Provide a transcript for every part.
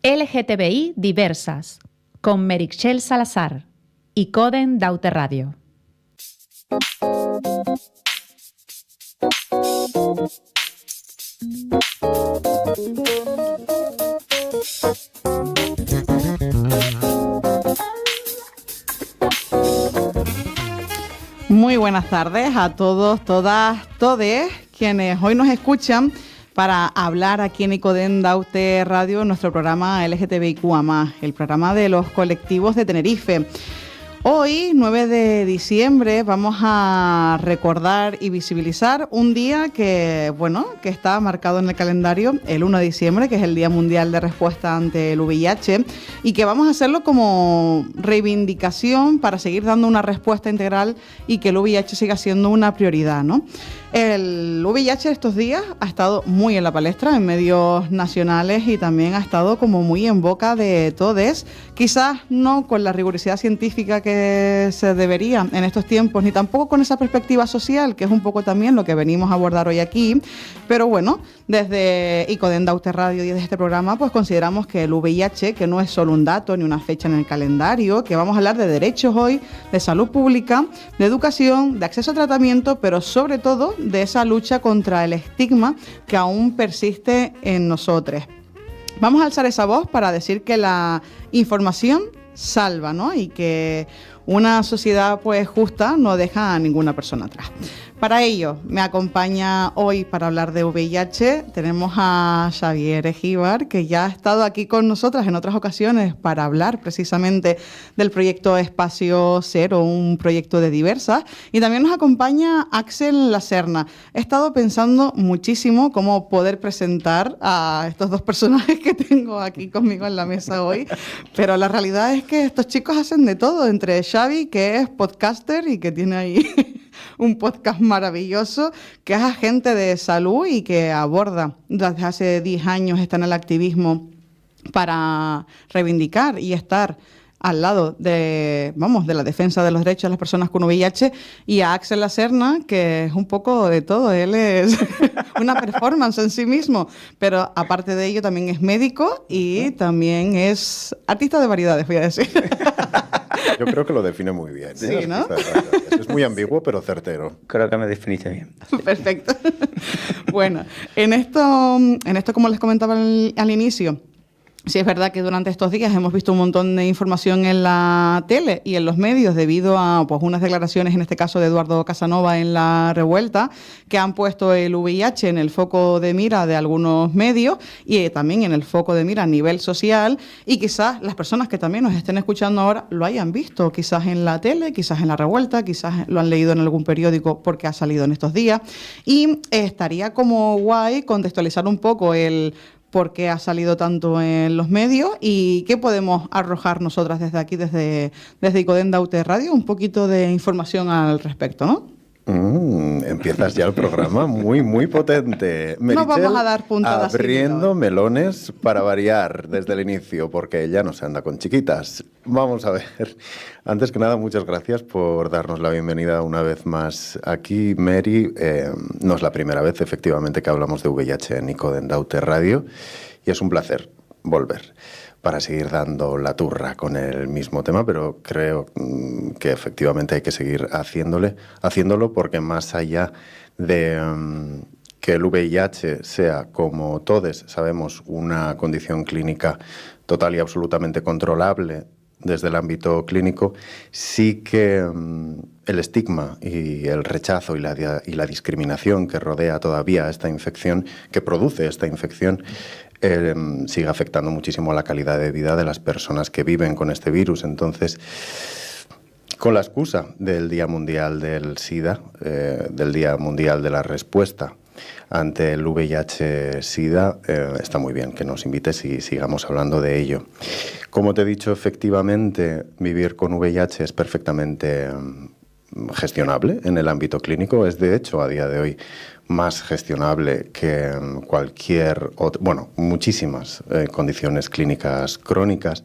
LGTBI diversas, con Meritxell Salazar y Coden Daute Radio. Muy buenas tardes a todos, todas, todes quienes hoy nos escuchan para hablar aquí en Coden Daute Radio, nuestro programa LGTBIQA+, el programa de los colectivos de Tenerife. Hoy, 9 de diciembre, vamos a recordar y visibilizar un día que está marcado en el calendario, el 1 de diciembre, que es el Día Mundial de Respuesta ante el VIH, y que vamos a hacerlo como reivindicación para seguir dando una respuesta integral y que el VIH siga siendo una prioridad, ¿no? El VIH estos días ha estado muy en la palestra en medios nacionales y también ha estado como muy en boca de todes, quizás no con la rigurosidad científica que se debería en estos tiempos, ni tampoco con esa perspectiva social, que es un poco también lo que venimos a abordar hoy aquí, pero bueno, desde Coden Daute Radio y desde este programa, pues consideramos que el VIH, que no es solo un dato ni una fecha en el calendario, que vamos a hablar de derechos hoy, de salud pública, de educación, de acceso a tratamiento, pero sobre todo de esa lucha contra el estigma que aún persiste en nosotros. Vamos a alzar esa voz para decir que la información salva, ¿no? Y que una sociedad pues justa no deja a ninguna persona atrás. Para ello, me acompaña hoy para hablar de VIH, tenemos a Xavier Egíbar, que ya ha estado aquí con nosotras en otras ocasiones para hablar precisamente del proyecto Espacio Cero, un proyecto de diversas, y también nos acompaña Axel Laserna. He estado pensando muchísimo cómo poder presentar a estos dos personajes que tengo aquí conmigo en la mesa hoy, pero la realidad es que estos chicos hacen de todo, entre Xavi, que es podcaster y que tiene ahí un podcast maravilloso, que es agente de salud y que aborda desde hace 10 años, está en el activismo para reivindicar y estar al lado de la defensa de los derechos de las personas con VIH, y a Axel Laserna, que es un poco de todo. Él es una performance en sí mismo, pero aparte de ello también es médico y también es artista de variedades, voy a decir. Yo creo que lo define muy bien. Sí, ¿no? Es muy ambiguo, pero certero. Creo que me definiste bien. Perfecto. Bueno, en esto, como les comentaba al inicio, sí es verdad que durante estos días hemos visto un montón de información en la tele y en los medios debido a unas declaraciones, en este caso de Eduardo Casanova en La Revuelta, que han puesto el VIH en el foco de mira de algunos medios y también en el foco de mira a nivel social, y quizás las personas que también nos estén escuchando ahora lo hayan visto, quizás en la tele, quizás en La Revuelta, quizás lo han leído en algún periódico porque ha salido en estos días, y estaría como guay contextualizar un poco el por qué ha salido tanto en los medios y qué podemos arrojar nosotras desde aquí, desde Coden Daute Radio, un poquito de información al respecto, ¿no? Empiezas ya el programa muy, muy potente. No vamos a dar puntadas. Abriendo melones para variar desde el inicio, porque ella no se anda con chiquitas. Vamos a ver. Antes que nada, muchas gracias por darnos la bienvenida una vez más aquí, Mary. No es la primera vez, efectivamente, que hablamos de VIH en Coden Daute Radio, y es un placer volver para seguir dando la turra con el mismo tema, pero creo que efectivamente hay que seguir haciéndolo, porque más allá de que el VIH sea, como todos sabemos, una condición clínica total y absolutamente controlable desde el ámbito clínico, sí que el estigma y el rechazo y la discriminación que rodea todavía esta infección, que produce esta infección, sigue afectando muchísimo a la calidad de vida de las personas que viven con este virus. Entonces, con la excusa del Día Mundial del SIDA, del Día Mundial de la Respuesta ante el VIH-SIDA, está muy bien que nos invites y sigamos hablando de ello. Como te he dicho, efectivamente, vivir con VIH es perfectamente gestionable en el ámbito clínico. Es, de hecho, a día de hoy más gestionable que cualquier otra, muchísimas condiciones clínicas crónicas.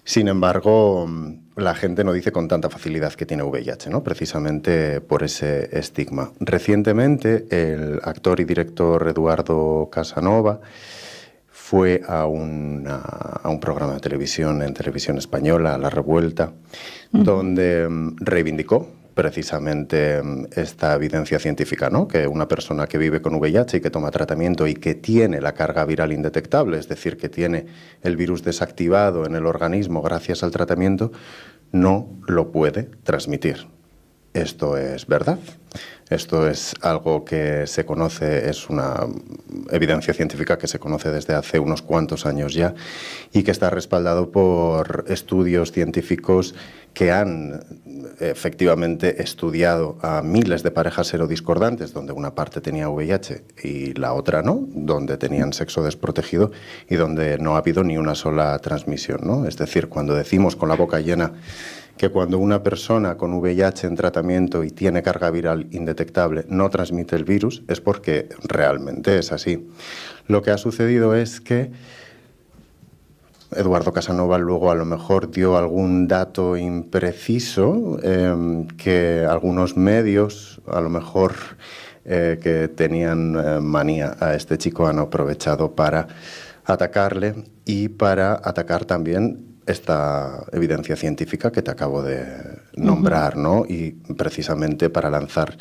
Sin embargo, la gente no dice con tanta facilidad que tiene VIH, ¿no? Precisamente por ese estigma. Recientemente, el actor y director Eduardo Casanova fue a un programa de televisión en televisión española, La Revuelta, donde reivindicó precisamente esta evidencia científica, ¿no? Que una persona que vive con VIH y que toma tratamiento y que tiene la carga viral indetectable, es decir, que tiene el virus desactivado en el organismo gracias al tratamiento, no lo puede transmitir. Esto es verdad. Esto es algo que se conoce, es una evidencia científica que se conoce desde hace unos cuantos años ya y que está respaldado por estudios científicos que han efectivamente estudiado a miles de parejas serodiscordantes, donde una parte tenía VIH y la otra no, donde tenían sexo desprotegido y donde no ha habido ni una sola transmisión, ¿no? Es decir, cuando decimos con la boca llena que cuando una persona con VIH en tratamiento y tiene carga viral indetectable no transmite el virus, es porque realmente es así. Lo que ha sucedido es que Eduardo Casanova luego a lo mejor dio algún dato impreciso que algunos medios, a lo mejor que tenían manía a este chico, han aprovechado para atacarle y para atacar también esta evidencia científica que te acabo de nombrar, ¿no? Y precisamente para lanzar,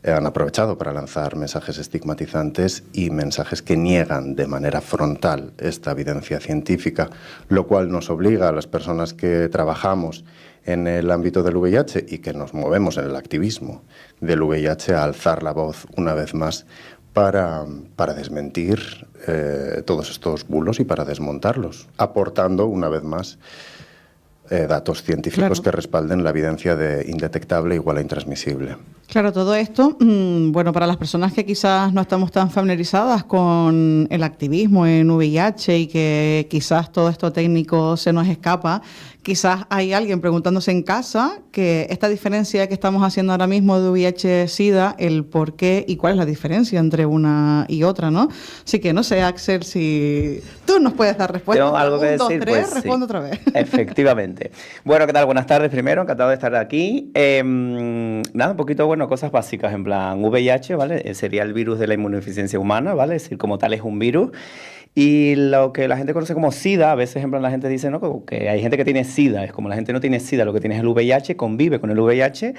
han aprovechado para lanzar mensajes estigmatizantes y mensajes que niegan de manera frontal esta evidencia científica, lo cual nos obliga a las personas que trabajamos en el ámbito del VIH y que nos movemos en el activismo del VIH a alzar la voz una vez más para desmentir todos estos bulos y para desmontarlos, aportando una vez más datos científicos que respalden la evidencia de indetectable igual a intransmisible. Claro, todo esto, bueno, para las personas que quizás no estamos tan familiarizadas con el activismo en VIH y que quizás todo esto técnico se nos escapa, quizás hay alguien preguntándose en casa que esta diferencia que estamos haciendo ahora mismo de VIH-Sida, el por qué y cuál es la diferencia entre una y otra, ¿no? Así que no sé, Axel, si tú nos puedes dar respuesta. Tengo algo que decir, 2, 3, pues respondo sí. otra vez. Efectivamente. Bueno, ¿qué tal? Buenas tardes primero, encantado de estar aquí. Nada, un poquito, bueno, cosas básicas, en plan, VIH, ¿vale? Sería el virus de la inmunodeficiencia humana, ¿vale? Es decir, como tal es un virus. Y lo que la gente conoce como SIDA, a veces, en plan, la gente dice, ¿no? Que hay gente que tiene SIDA, es como la gente no tiene SIDA, lo que tiene es el VIH, convive con el VIH,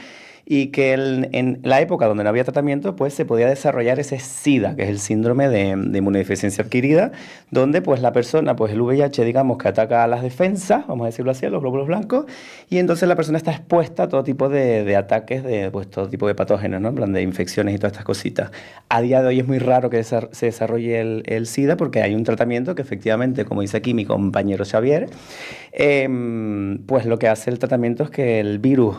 y que en la época donde no había tratamiento, pues se podía desarrollar ese SIDA, que es el síndrome de inmunodeficiencia adquirida, donde pues la persona, pues el VIH, digamos, que ataca a las defensas, vamos a decirlo así, a los glóbulos blancos, y entonces la persona está expuesta a todo tipo de ataques, de pues todo tipo de patógenos, ¿no? En plan de infecciones y todas estas cositas. A día de hoy es muy raro que se desarrolle el SIDA porque hay un tratamiento que efectivamente, como dice aquí mi compañero Xavier, pues lo que hace el tratamiento es que el virus,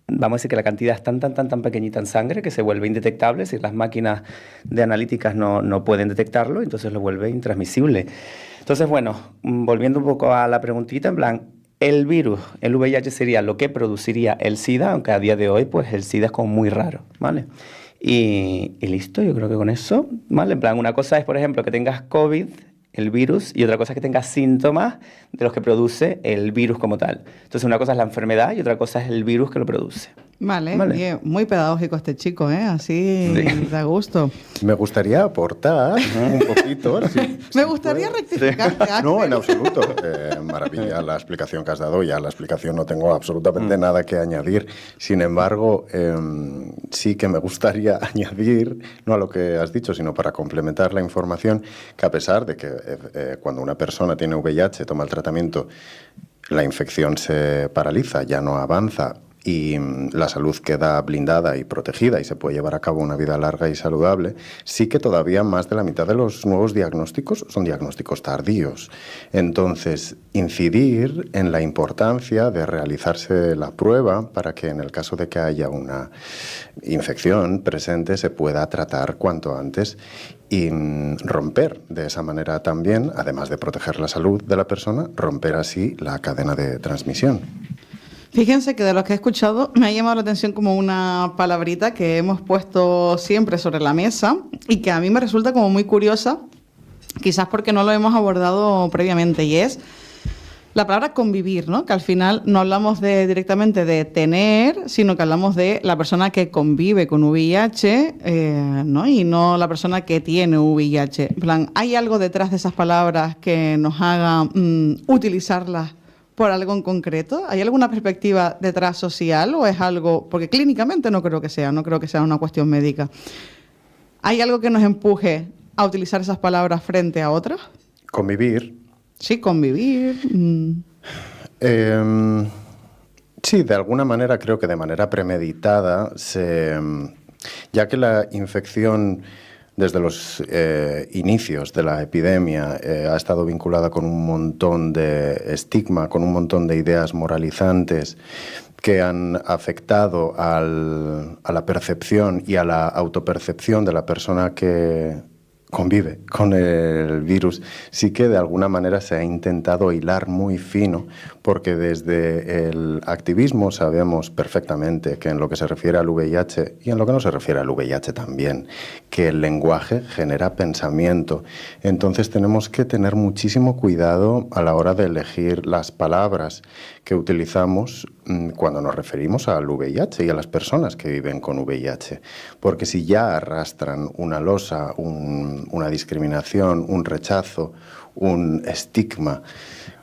vamos a decir que la cantidad es tan pequeñita en sangre que se vuelve indetectable, si las máquinas de analíticas no pueden detectarlo, entonces lo vuelve intransmisible. Entonces, bueno, volviendo un poco a la preguntita, en plan, el virus, el VIH sería lo que produciría el SIDA, aunque a día de hoy, pues el SIDA es como muy raro, ¿vale? Y listo, yo creo que con eso, ¿vale? En plan, una cosa es, por ejemplo, que tengas COVID, el virus, y otra cosa es que tengas síntomas de los que produce el virus como tal. Entonces, una cosa es la enfermedad y otra cosa es el virus que lo produce. Vale. Bien, muy pedagógico este chico, ¿eh? Así Sí. da gusto. Me gustaría aportar un poquito. Me gustaría rectificarte, Axel. No, en absoluto. Maravilla la explicación que has dado. Ya la explicación no tengo absolutamente nada que añadir. Sin embargo, sí que me gustaría añadir, no a lo que has dicho, sino para complementar la información, que a pesar de que cuando una persona tiene VIH, toma el tratamiento, la infección se paraliza, ya no avanza, y la salud queda blindada y protegida y se puede llevar a cabo una vida larga y saludable, sí que todavía más de la mitad de los nuevos diagnósticos son diagnósticos tardíos. Entonces, incidir en la importancia de realizarse la prueba para que en el caso de que haya una infección presente se pueda tratar cuanto antes y romper de esa manera también, además de proteger la salud de la persona, romper así la cadena de transmisión. Fíjense que de los que he escuchado me ha llamado la atención como una palabrita que hemos puesto siempre sobre la mesa y que a mí me resulta como muy curiosa, quizás porque no lo hemos abordado previamente, y es la palabra convivir, ¿no? Que al final no hablamos directamente de tener, sino que hablamos de la persona que convive con VIH, ¿no? Y no la persona que tiene VIH. En plan, ¿hay algo detrás de esas palabras que nos haga utilizarlas por algo en concreto? ¿Hay alguna perspectiva detrás social o es algo...? Porque clínicamente no creo que sea una cuestión médica. ¿Hay algo que nos empuje a utilizar esas palabras frente a otras? Convivir. Sí, convivir. Sí, de alguna manera, creo que de manera premeditada, ya que la infección desde los inicios de la epidemia ha estado vinculada con un montón de estigma, con un montón de ideas moralizantes que han afectado a la percepción y a la autopercepción de la persona que convive con el virus, sí que de alguna manera se ha intentado hilar muy fino, porque desde el activismo sabemos perfectamente que en lo que se refiere al VIH y en lo que no se refiere al VIH también, que el lenguaje genera pensamiento. Entonces tenemos que tener muchísimo cuidado a la hora de elegir las palabras que utilizamos cuando nos referimos al VIH y a las personas que viven con VIH, porque si ya arrastran una losa, una discriminación, un rechazo, un estigma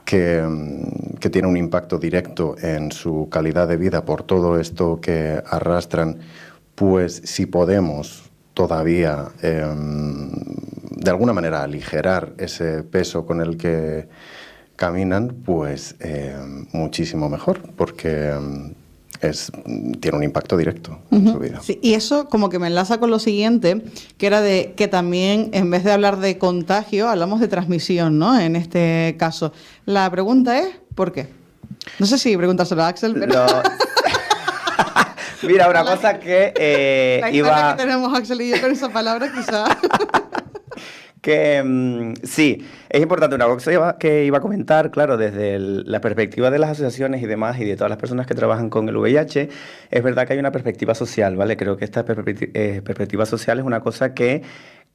que tiene un impacto directo en su calidad de vida por todo esto que arrastran, pues si podemos todavía de alguna manera aligerar ese peso con el que caminan, pues muchísimo mejor, porque tiene un impacto directo en su vida. Sí, y eso como que me enlaza con lo siguiente, que era de que también, en vez de hablar de contagio, hablamos de transmisión, ¿no? En este caso. La pregunta es, ¿por qué? No sé si preguntárselo a Axel, pero... No. Mira, una cosa que la historia que tenemos Axel y yo con esa palabra, quizá... Que sí, es importante una cosa que iba a comentar, claro, desde la perspectiva de las asociaciones y demás y de todas las personas que trabajan con el VIH, es verdad que hay una perspectiva social, ¿vale? Creo que esta perspectiva social es una cosa que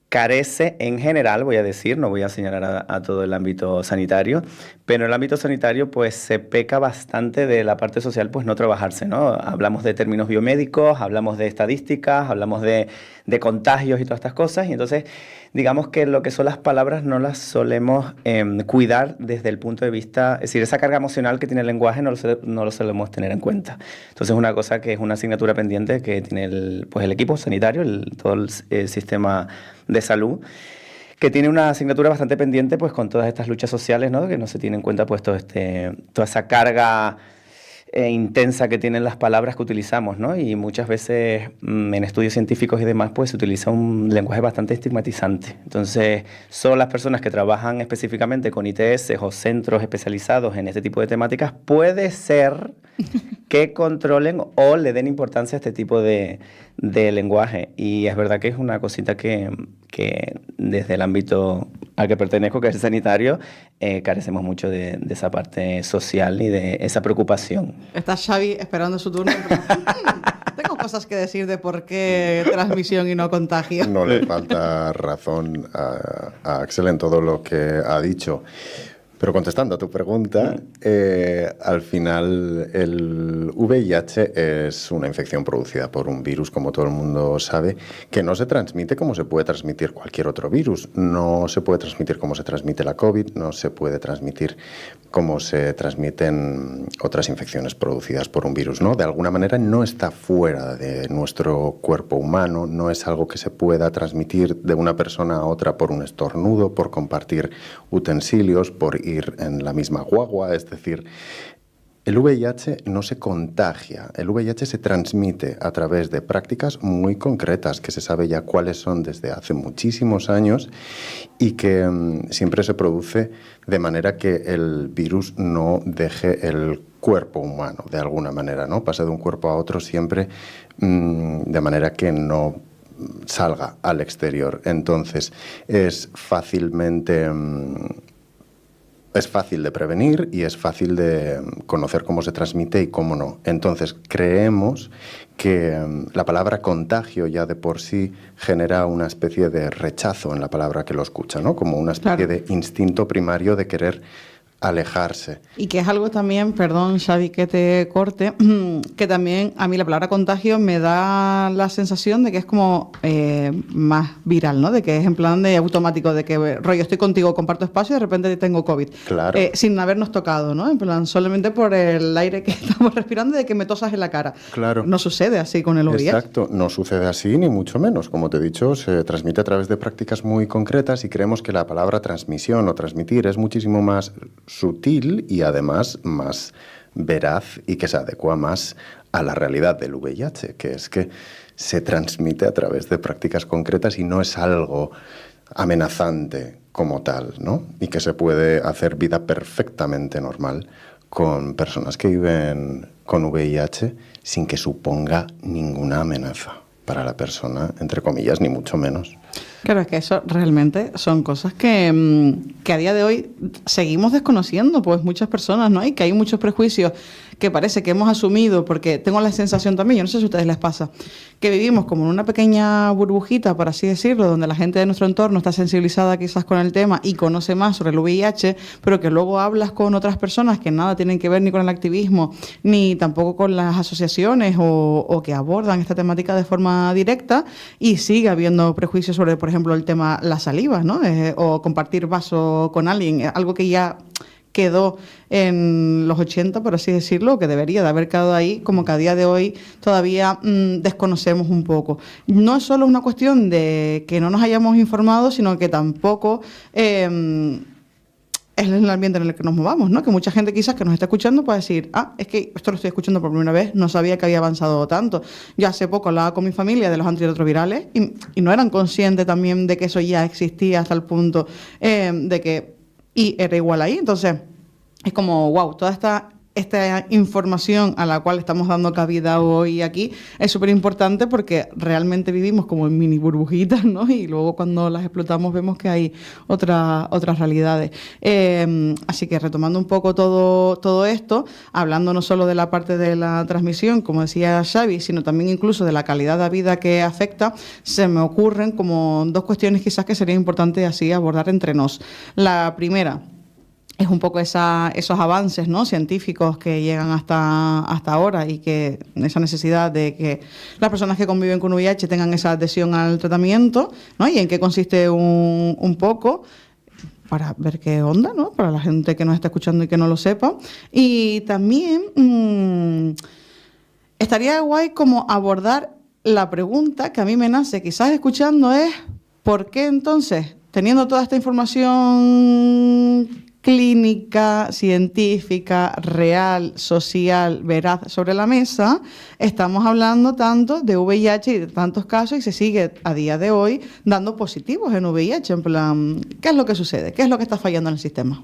carece en general, voy a decir, no voy a señalar a todo el ámbito sanitario, pero en el ámbito sanitario pues se peca bastante de la parte social, pues no trabajarse, ¿no? Hablamos de términos biomédicos, hablamos de estadísticas, hablamos de contagios y todas estas cosas, y entonces digamos que lo que son las palabras no las solemos cuidar desde el punto de vista, es decir, esa carga emocional que tiene el lenguaje no lo solemos tener en cuenta. Entonces es una cosa que es una asignatura pendiente que tiene el equipo sanitario, todo el sistema de salud, que tiene una asignatura bastante pendiente pues con todas estas luchas sociales, ¿no? Que no se tiene en cuenta pues toda esa carga intensa que tienen las palabras que utilizamos, ¿no? Y muchas veces en estudios científicos y demás pues se utiliza un lenguaje bastante estigmatizante. Entonces, solo las personas que trabajan específicamente con ITS o centros especializados en este tipo de temáticas puede ser que controlen o le den importancia a este tipo de lenguaje. Y es verdad que es una cosita que desde el ámbito al que pertenezco, que es el sanitario, carecemos mucho de esa parte social y de esa preocupación. Está Xavi esperando su turno. Pero, tengo cosas que decir de por qué transmisión y no contagio. No le falta razón a Axel en todo lo que ha dicho. Pero contestando a tu pregunta, al final el VIH es una infección producida por un virus, como todo el mundo sabe, que no se transmite como se puede transmitir cualquier otro virus. No se puede transmitir como se transmite la COVID, no se puede transmitir como se transmiten otras infecciones producidas por un virus, ¿no? De alguna manera no está fuera de nuestro cuerpo humano, no es algo que se pueda transmitir de una persona a otra por un estornudo, por compartir utensilios, por ir en la misma guagua, es decir, el VIH no se contagia, el VIH se transmite a través de prácticas muy concretas que se sabe ya cuáles son desde hace muchísimos años y que siempre se produce de manera que el virus no deje el cuerpo humano de alguna manera, ¿no? Pasa de un cuerpo a otro siempre de manera que no salga al exterior. Entonces es fácil de prevenir y es fácil de conocer cómo se transmite y cómo no. Entonces, creemos que la palabra contagio ya de por sí genera una especie de rechazo en la palabra que lo escucha, ¿no? Como una especie de instinto primario de querer alejarse. Y que es algo también, perdón Xavi que te corte, que también a mí la palabra contagio me da la sensación de que es como más viral, ¿no? De que es en plan de automático, de que rollo estoy contigo, comparto espacio y de repente tengo COVID. Claro. Sin habernos tocado, ¿no? En plan, solamente por el aire que estamos respirando y de que me tosas en la cara. Claro. No sucede así con el VIH. Exacto, no sucede así ni mucho menos. Como te he dicho, se transmite a través de prácticas muy concretas y creemos que la palabra transmisión o transmitir es muchísimo más sutil y además más veraz y que se adecua más a la realidad del VIH, que es que se transmite a través de prácticas concretas y no es algo amenazante como tal, ¿no? Y que se puede hacer vida perfectamente normal con personas que viven con VIH sin que suponga ninguna amenaza para la persona, entre comillas, ni mucho menos. Claro, es que eso realmente son cosas que a día de hoy seguimos desconociendo, pues muchas personas, ¿no? Y que hay muchos prejuicios que parece que hemos asumido, porque tengo la sensación también, yo no sé si a ustedes les pasa, que vivimos como en una pequeña burbujita, por así decirlo, donde la gente de nuestro entorno está sensibilizada quizás con el tema y conoce más sobre el VIH, pero que luego hablas con otras personas que nada tienen que ver ni con el activismo, ni tampoco con las asociaciones o que abordan esta temática de forma directa y sigue habiendo prejuicios sobre, por ejemplo, el tema la saliva, ¿no? O compartir vaso con alguien, algo que ya quedó en los 80, por así decirlo, que debería de haber quedado ahí, como que a día de hoy todavía desconocemos un poco. No es solo una cuestión de que no nos hayamos informado, sino que tampoco es el ambiente en el que nos movamos, ¿no? Que mucha gente quizás que nos está escuchando puede decir, es que esto lo estoy escuchando por primera vez, no sabía que había avanzado tanto. Yo hace poco hablaba con mi familia de los antirretrovirales y no eran conscientes también de que eso ya existía hasta el punto de que y era igual ahí. Entonces, es como, wow, toda esta información a la cual estamos dando cabida hoy aquí es súper importante porque realmente vivimos como en mini burbujitas, ¿no? Y luego cuando las explotamos vemos que hay otras realidades. Así que retomando un poco todo esto, hablando no solo de la parte de la transmisión, como decía Xavi, sino también incluso de la calidad de vida que afecta, se me ocurren como dos cuestiones quizás que sería importante así abordar entre nos. La primera es un poco esos avances, ¿no?, científicos que llegan hasta ahora y que esa necesidad de que las personas que conviven con VIH tengan esa adhesión al tratamiento, ¿no?, y en qué consiste un poco, para ver qué onda, ¿no?, para la gente que nos está escuchando y que no lo sepa. Y también estaría guay como abordar la pregunta que a mí me nace quizás escuchando es ¿por qué entonces, teniendo toda esta información clínica, científica, real, social, veraz sobre la mesa, estamos hablando tanto de VIH y de tantos casos y se sigue a día de hoy dando positivos en VIH? En plan, ¿qué es lo que sucede? ¿Qué es lo que está fallando en el sistema?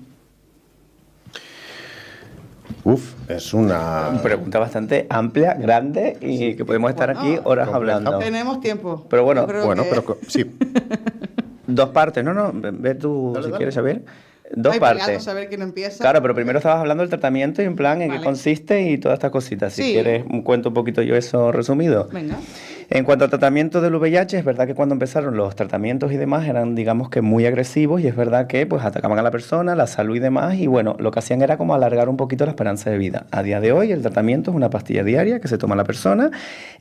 Es una pregunta bastante amplia, grande y que podemos estar aquí horas hablando. Tenemos tiempo. Pero bueno, pero sí. Dos partes, no, ve tú si quieres saber. Dos partes. Saber quién empieza. Claro, pero primero estabas hablando del tratamiento y en plan en qué consiste y todas estas cositas. Si quieres, cuento un poquito yo eso resumido. Venga. En cuanto al tratamiento del VIH, es verdad que cuando empezaron los tratamientos y demás eran, digamos que muy agresivos y es verdad que pues atacaban a la persona, la salud y demás y bueno, lo que hacían era como alargar un poquito la esperanza de vida. A día de hoy el tratamiento es una pastilla diaria que se toma la persona.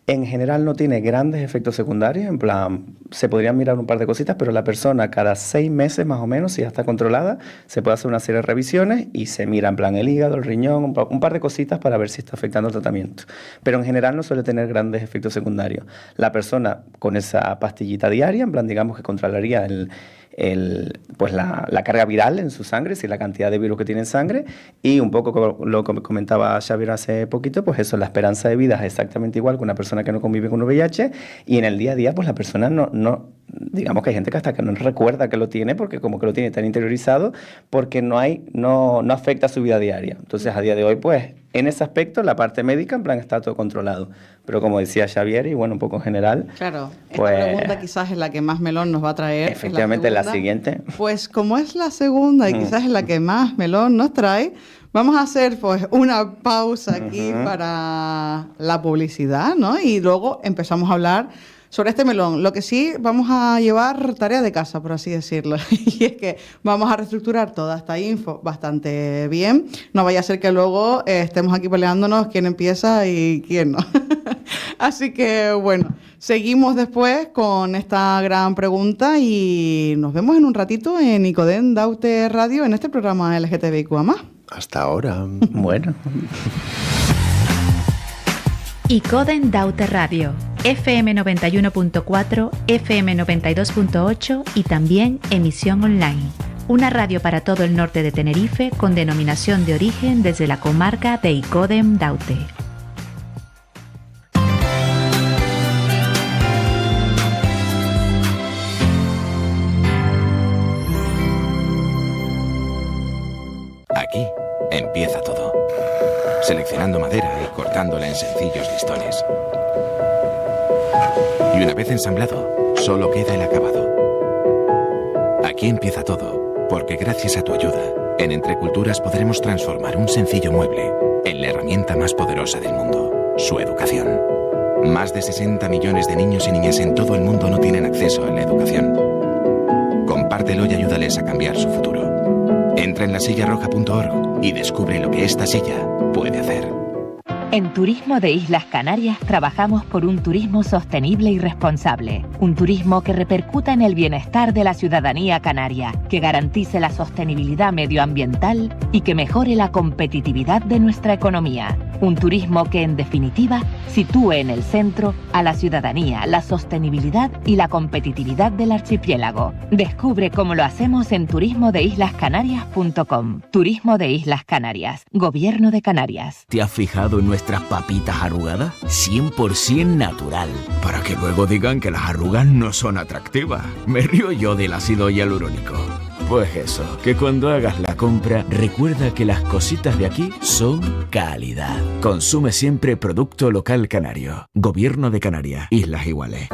En general no tiene grandes efectos secundarios, en plan, se podrían mirar un par de cositas, pero la persona cada 6 meses más o menos, si ya está controlada, se puede hacer una serie de revisiones y se mira en plan el hígado, el riñón, un par de cositas para ver si está afectando el tratamiento. Pero en general no suele tener grandes efectos secundarios. La persona con esa pastillita diaria, en plan, digamos que controlaría pues la carga viral en su sangre, si la cantidad de virus que tiene en sangre, y un poco lo que comentaba Xavier hace poquito, pues eso, la esperanza de vida es exactamente igual que una persona que no convive con VIH, y en el día a día, pues la persona no digamos que hay gente que hasta que no recuerda que lo tiene, porque como que lo tiene tan interiorizado, porque no afecta a su vida diaria. Entonces, a día de hoy, pues, en ese aspecto, la parte médica, en plan, está todo controlado. Pero como decía Xavier, y bueno, un poco en general... Claro, pues, esta pregunta quizás es la que más melón nos va a traer. Efectivamente, la siguiente. Pues como es la segunda y quizás es la que más melón nos trae, vamos a hacer pues una pausa aquí para la publicidad, ¿no? Y luego empezamos a hablar sobre este melón. Lo que sí, vamos a llevar tarea de casa, por así decirlo. Y es que vamos a reestructurar toda esta info bastante bien. No vaya a ser que luego estemos aquí peleándonos quién empieza y quién no. Así que, bueno, seguimos después con esta gran pregunta y nos vemos en un ratito en Icodem Daute Radio en este programa LGTBIQA+. Hasta ahora. Bueno. Icodem Daute Radio, FM 91.4, FM 92.8 y también emisión online. Una radio para todo el norte de Tenerife con denominación de origen desde la comarca de Icodem Daute. Aquí empieza todo. Seleccionando madera y cortándola en sencillos listones. Y una vez ensamblado, solo queda el acabado. Aquí empieza todo, porque gracias a tu ayuda, en Entre Culturas podremos transformar un sencillo mueble en la herramienta más poderosa del mundo, su educación. Más de 60 millones de niños y niñas en todo el mundo no tienen acceso a la educación. Compártelo y ayúdales a cambiar su futuro. Entra en lasillarroja.org y descubre lo que esta silla puede hacer. En Turismo de Islas Canarias trabajamos por un turismo sostenible y responsable. Un turismo que repercuta en el bienestar de la ciudadanía canaria, que garantice la sostenibilidad medioambiental y que mejore la competitividad de nuestra economía. Un turismo que, en definitiva, sitúe en el centro a la ciudadanía, la sostenibilidad y la competitividad del archipiélago. Descubre cómo lo hacemos en turismodeislascanarias.com. Turismo de Islas Canarias. Gobierno de Canarias. ¿Te has fijado en nuestras papitas arrugadas? 100% natural. Para que luego digan que las arrugas no son atractivas. Me río yo del ácido hialurónico. Pues eso, que cuando hagas la compra, recuerda que las cositas de aquí son calidad. Consume siempre producto local canario. Gobierno de Canarias, Islas Iguales.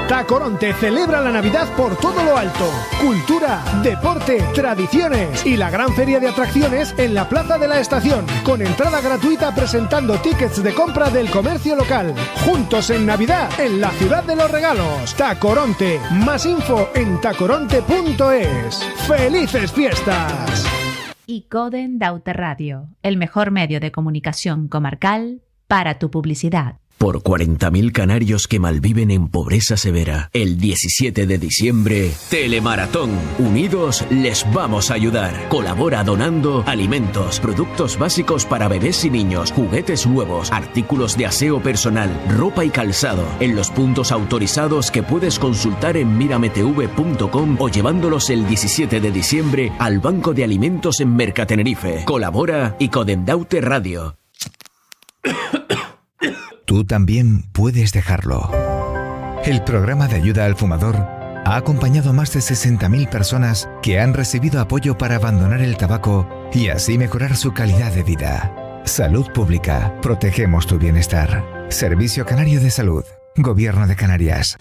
Tacoronte celebra la Navidad por todo lo alto. Cultura, deporte, tradiciones y la gran feria de atracciones en la Plaza de la Estación, con entrada gratuita presentando tickets de compra del comercio local. Juntos en Navidad, en la ciudad de los regalos. Tacoronte. Más info en tacoronte.es. ¡Felices fiestas! Icodem Daute Radio, el mejor medio de comunicación comarcal para tu publicidad. Por 40.000 canarios que malviven en pobreza severa, el 17 de diciembre, Telemaratón. Unidos les vamos a ayudar. Colabora donando alimentos, productos básicos para bebés y niños, juguetes nuevos, artículos de aseo personal, ropa y calzado, en los puntos autorizados que puedes consultar en mirametv.com o llevándolos el 17 de diciembre al Banco de Alimentos en Mercatenerife. Colabora Icodem Daute Radio. Tú también puedes dejarlo. El programa de ayuda al fumador ha acompañado a más de 60.000 personas que han recibido apoyo para abandonar el tabaco y así mejorar su calidad de vida. Salud Pública. Protegemos tu bienestar. Servicio Canario de Salud. Gobierno de Canarias.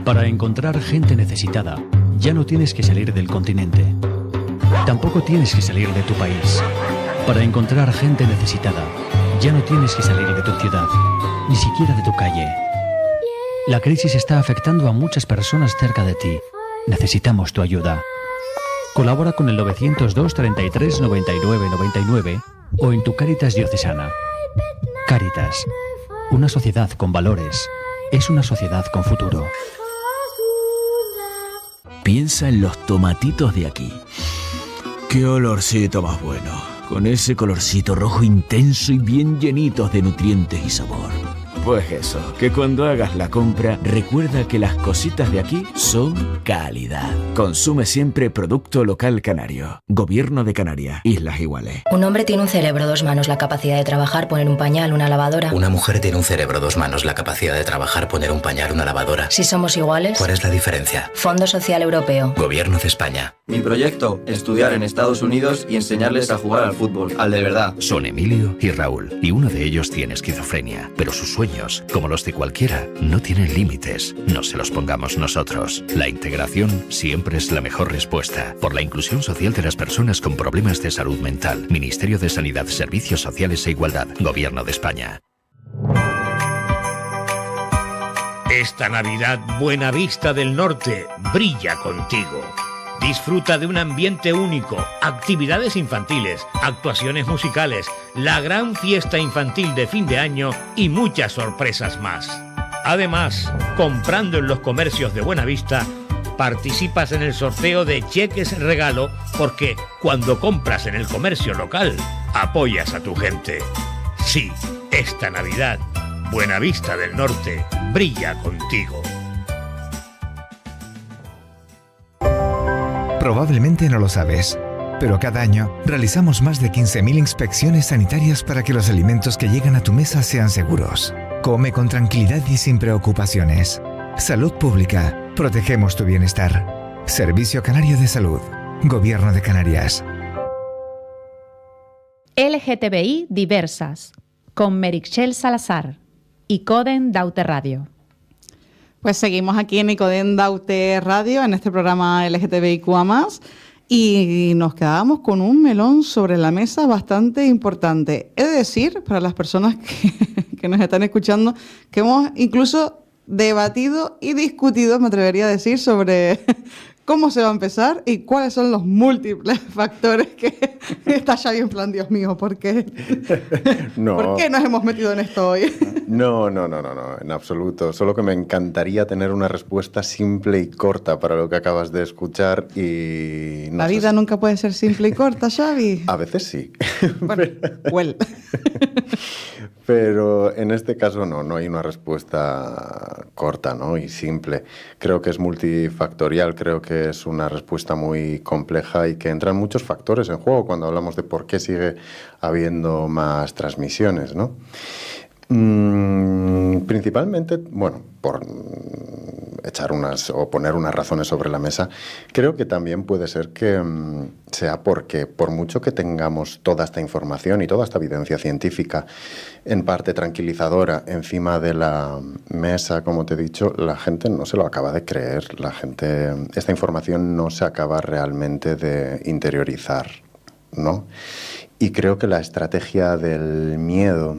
Para encontrar gente necesitada, ya no tienes que salir del continente. Tampoco tienes que salir de tu país. Para encontrar gente necesitada, ya no tienes que salir de tu ciudad, ni siquiera de tu calle. La crisis está afectando a muchas personas cerca de ti. Necesitamos tu ayuda. Colabora con el 902 33 99 99 o en tu Cáritas diocesana. Cáritas, una sociedad con valores, es una sociedad con futuro. Piensa en los tomatitos de aquí. ¡Qué olorcito más bueno! Con ese colorcito rojo intenso y bien llenitos de nutrientes y sabor. Pues eso, que cuando hagas la compra, recuerda que las cositas de aquí son calidad. Consume siempre producto local canario. Gobierno de Canarias, Islas Iguales. Un hombre tiene un cerebro, 2 manos, la capacidad de trabajar, poner un pañal, una lavadora. Una mujer tiene un cerebro, 2 manos, la capacidad de trabajar, poner un pañal, una lavadora. Si somos iguales. ¿Cuál es la diferencia? Fondo Social Europeo. Gobierno de España. Mi proyecto, estudiar en Estados Unidos y enseñarles a jugar al fútbol, al de verdad. Son Emilio y Raúl, y uno de ellos tiene esquizofrenia, pero sus sueños, como los de cualquiera, no tienen límites. No se los pongamos nosotros. La integración siempre es la mejor respuesta. Por la inclusión social de las personas con problemas de salud mental. Ministerio de Sanidad, Servicios Sociales e Igualdad. Gobierno de España. Esta Navidad, Buenavista del Norte brilla contigo. Disfruta de un ambiente único, actividades infantiles, actuaciones musicales, la gran fiesta infantil de fin de año y muchas sorpresas más. Además, comprando en los comercios de Buenavista, participas en el sorteo de cheques regalo porque cuando compras en el comercio local, apoyas a tu gente. Sí, esta Navidad, Buenavista del Norte brilla contigo. Probablemente no lo sabes, pero cada año realizamos más de 15.000 inspecciones sanitarias para que los alimentos que llegan a tu mesa sean seguros. Come con tranquilidad y sin preocupaciones. Salud Pública. Protegemos tu bienestar. Servicio Canario de Salud. Gobierno de Canarias. LGTBI diversas. Con Meritxell Salazar. ICODEN Daute Radio. Pues seguimos aquí en ICODEN Daute Radio, en este programa LGTBIQA+, y nos quedábamos con un melón sobre la mesa bastante importante. He de decir, para las personas que nos están escuchando, que hemos incluso debatido y discutido, me atrevería a decir, sobre cómo se va a empezar y cuáles son los múltiples factores que está Xavi en plan, Dios mío, ¿por qué? No. ¿Por qué nos hemos metido en esto hoy? No, en absoluto. Solo que me encantaría tener una respuesta simple y corta para lo que acabas de escuchar y... La vida nunca puede ser simple y corta, Xavi. A veces sí. Bueno, Pero en este caso no hay una respuesta corta, ¿no? Y simple. Creo que es multifactorial, creo que es una respuesta muy compleja y que entran muchos factores en juego cuando hablamos de por qué sigue habiendo más transmisiones, ¿no? Principalmente, bueno, por echar o poner unas razones sobre la mesa, creo que también puede ser que sea porque por mucho que tengamos toda esta información y toda esta evidencia científica en parte tranquilizadora encima de la mesa, como te he dicho, la gente no se lo acaba de creer, la gente, esta información no se acaba realmente de interiorizar, ¿no? Y creo que la estrategia del miedo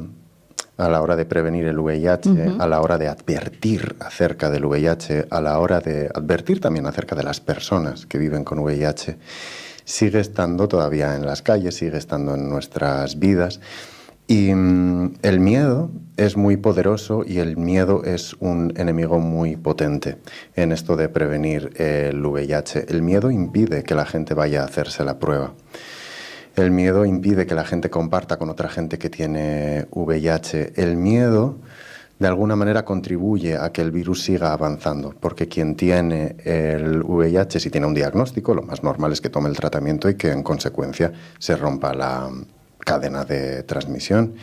a la hora de prevenir el VIH, a la hora de advertir acerca del VIH, a la hora de advertir también acerca de las personas que viven con VIH, sigue estando todavía en las calles, sigue estando en nuestras vidas. Y el miedo es muy poderoso y el miedo es un enemigo muy potente en esto de prevenir el VIH. El miedo impide que la gente vaya a hacerse la prueba. El miedo impide que la gente comparta con otra gente que tiene VIH. El miedo, de alguna manera, contribuye a que el virus siga avanzando, porque quien tiene el VIH, si tiene un diagnóstico, lo más normal es que tome el tratamiento y que, en consecuencia, se rompa la cadena de transmisión.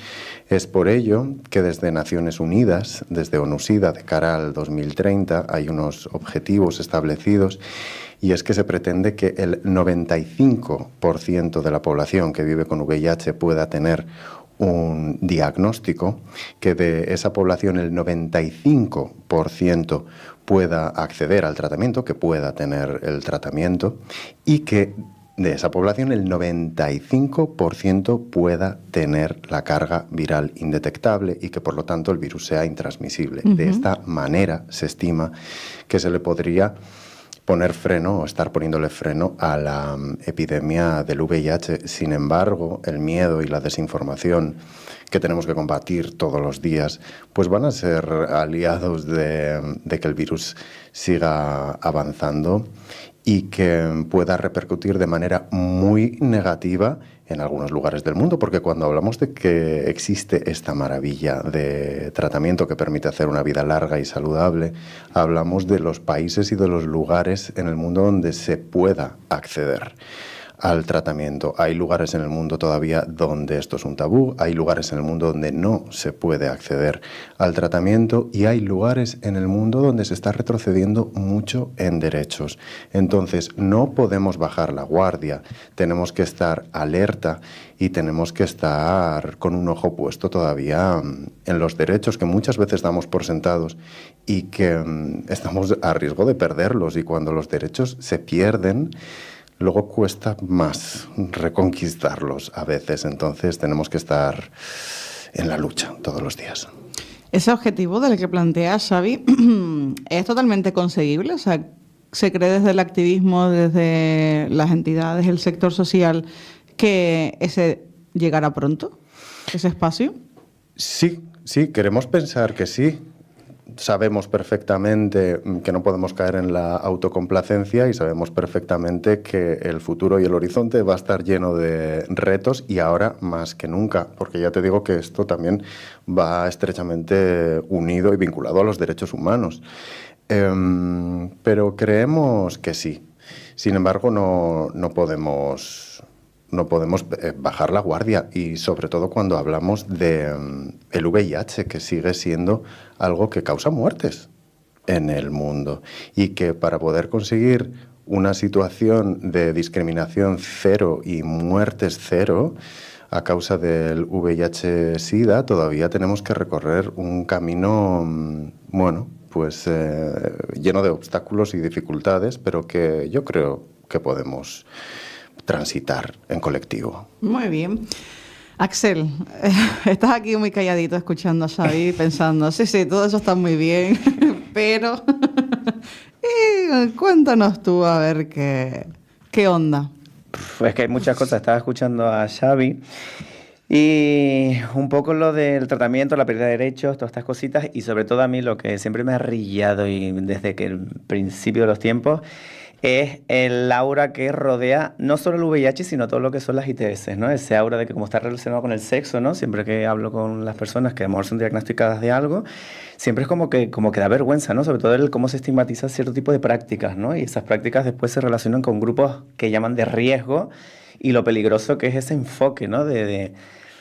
Es por ello que desde Naciones Unidas, desde ONU-SIDA, de cara al 2030, hay unos objetivos establecidos. Y es que se pretende que el 95% de la población que vive con VIH pueda tener un diagnóstico, que de esa población el 95% pueda acceder al tratamiento, que pueda tener el tratamiento, y que de esa población el 95% pueda tener la carga viral indetectable y que por lo tanto el virus sea intransmisible. De esta manera se estima que se le podría poner freno o estar poniéndole freno a la epidemia del VIH. Sin embargo, el miedo y la desinformación que tenemos que combatir todos los días, pues van a ser aliados de que el virus siga avanzando y que pueda repercutir de manera muy negativa en algunos lugares del mundo, porque cuando hablamos de que existe esta maravilla de tratamiento que permite hacer una vida larga y saludable, hablamos de los países y de los lugares en el mundo donde se pueda acceder al tratamiento. Hay lugares en el mundo todavía donde esto es un tabú, hay lugares en el mundo donde no se puede acceder al tratamiento y hay lugares en el mundo donde se está retrocediendo mucho en derechos. Entonces, no podemos bajar la guardia, tenemos que estar alerta y tenemos que estar con un ojo puesto todavía en los derechos que muchas veces damos por sentados y que estamos a riesgo de perderlos, y cuando los derechos se pierden, luego cuesta más reconquistarlos a veces. Entonces tenemos que estar en la lucha todos los días. Ese objetivo del que plantea Xavi es totalmente conseguible, o sea, ¿se cree desde el activismo, desde las entidades, el sector social, que ese llegará pronto, ese espacio? Sí, queremos pensar que sí. Sabemos perfectamente que no podemos caer en la autocomplacencia y sabemos perfectamente que el futuro y el horizonte va a estar lleno de retos y ahora más que nunca, porque ya te digo que esto también va estrechamente unido y vinculado a los derechos humanos. Pero creemos que sí. Sin embargo, no podemos bajar la guardia y sobre todo cuando hablamos de el VIH, que sigue siendo algo que causa muertes en el mundo y que para poder conseguir una situación de discriminación cero y muertes cero a causa del VIH-Sida todavía tenemos que recorrer un camino, pues lleno de obstáculos y dificultades, pero que yo creo que podemos transitar en colectivo. Muy bien. Axel, estás aquí muy calladito escuchando a Xavi pensando, sí, todo eso está muy bien, pero cuéntanos tú a ver qué onda. Pues que hay muchas cosas. Estaba escuchando a Xavi y un poco lo del tratamiento, la pérdida de derechos, todas estas cositas, y sobre todo a mí lo que siempre me ha rillado y desde que el principio de los tiempos es el aura que rodea no solo el VIH, sino todo lo que son las ITS, ¿no? Ese aura de que como está relacionado con el sexo, ¿no? Siempre que hablo con las personas que a lo mejor son diagnosticadas de algo, siempre es como que da vergüenza, ¿no? Sobre todo el cómo se estigmatiza cierto tipo de prácticas, ¿no? Y esas prácticas después se relacionan con grupos que llaman de riesgo y lo peligroso que es ese enfoque, ¿no?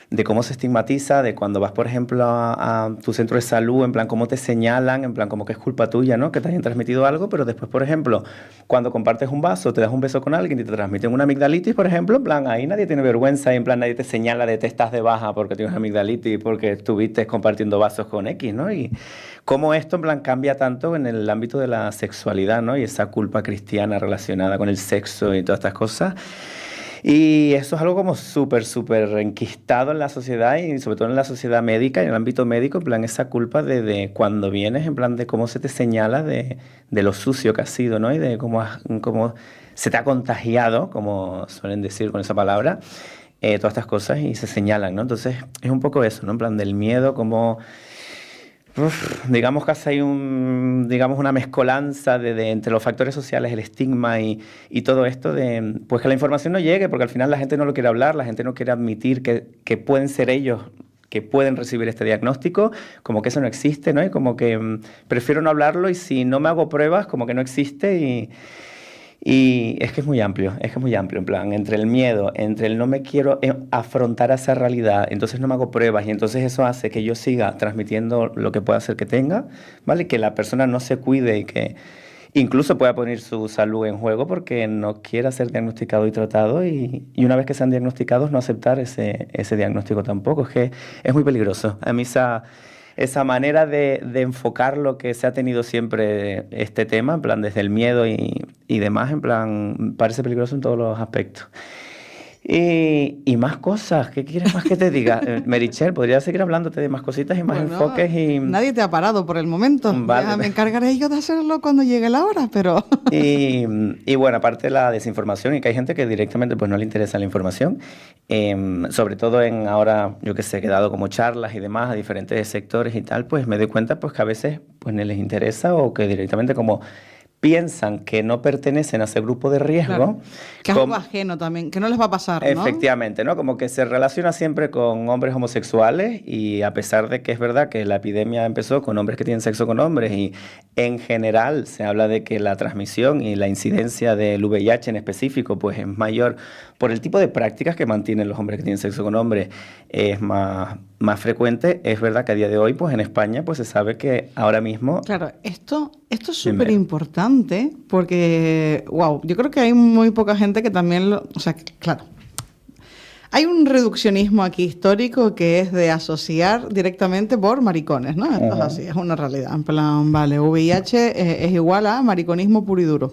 De cómo se estigmatiza, de cuando vas, por ejemplo, a tu centro de salud, en plan, cómo te señalan, en plan, como que es culpa tuya, ¿no? Que te hayan transmitido algo, pero después, por ejemplo, cuando compartes un vaso, te das un beso con alguien y te transmiten una amigdalitis, por ejemplo, en plan, ahí nadie tiene vergüenza, y en plan, nadie te señala de te estás de baja porque tienes amigdalitis, porque estuviste compartiendo vasos con X, ¿no? Y cómo esto, en plan, cambia tanto en el ámbito de la sexualidad, ¿no? Y esa culpa cristiana relacionada con el sexo y todas estas cosas. Y eso es algo como súper enquistado en la sociedad y sobre todo en la sociedad médica y en el ámbito médico, en plan esa culpa de cuando vienes, en plan de cómo se te señala de lo sucio que has sido, ¿no? Y de cómo se te ha contagiado, como suelen decir con esa palabra, todas estas cosas y se señalan, ¿no? Entonces es un poco eso, ¿no? En plan del miedo, como digamos que hay una mezcolanza de entre los factores sociales, el estigma y todo esto de pues que la información no llegue, porque al final la gente no lo quiere hablar, la gente no quiere admitir que pueden ser ellos que pueden recibir este diagnóstico, como que eso no existe, ¿no? Y como que prefiero no hablarlo y si no me hago pruebas, como que no existe y es que es muy amplio, en plan, entre el miedo, entre el no me quiero afrontar a esa realidad, entonces no me hago pruebas y entonces eso hace que yo siga transmitiendo lo que pueda ser que tenga, ¿vale? Que la persona no se cuide y que incluso pueda poner su salud en juego porque no quiera ser diagnosticado y tratado y una vez que sean diagnosticados no aceptar ese diagnóstico tampoco. Es que es muy peligroso. A mí esa manera de enfocar lo que se ha tenido siempre este tema, en plan desde el miedo y demás, en plan parece peligroso en todos los aspectos. Y más cosas, ¿qué quieres más que te diga? Meritxell, podría seguir hablándote de más cositas y más enfoques y... Nadie te ha parado por el momento. Vale. Ya me encargaré yo de hacerlo cuando llegue la hora, pero... Y bueno, aparte de la desinformación y que hay gente que directamente pues no le interesa la información, sobre todo ahora, yo que sé, que he dado como charlas y demás a diferentes sectores y tal, pues me doy cuenta pues que a veces pues no les interesa o que directamente como piensan que no pertenecen a ese grupo de riesgo. Claro, que es algo ajeno también, que no les va a pasar, ¿no? Efectivamente, ¿no? Como que se relaciona siempre con hombres homosexuales y a pesar de que es verdad que la epidemia empezó con hombres que tienen sexo con hombres y en general se habla de que la transmisión y la incidencia del VIH en específico pues es mayor por el tipo de prácticas que mantienen los hombres que tienen sexo con hombres, es más frecuente. Es verdad que a día de hoy pues en España pues se sabe que ahora mismo... Claro, esto es súper importante porque, wow, yo creo que hay muy poca gente que también o sea, claro, hay un reduccionismo aquí histórico que es de asociar directamente por maricones, ¿no? Esto es así, es una realidad. En plan, vale, VIH es igual a mariconismo puro y duro.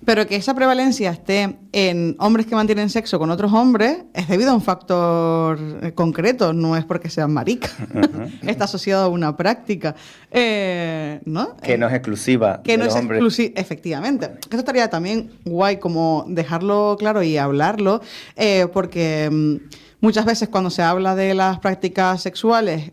Pero que esa prevalencia esté en hombres que mantienen sexo con otros hombres es debido a un factor concreto, no es porque sean maricas. Está asociado a una práctica, ¿no? Que no es exclusiva que de no los es hombres. exclusiva, efectivamente. Esto estaría también guay como dejarlo claro y hablarlo, porque muchas veces cuando se habla de las prácticas sexuales,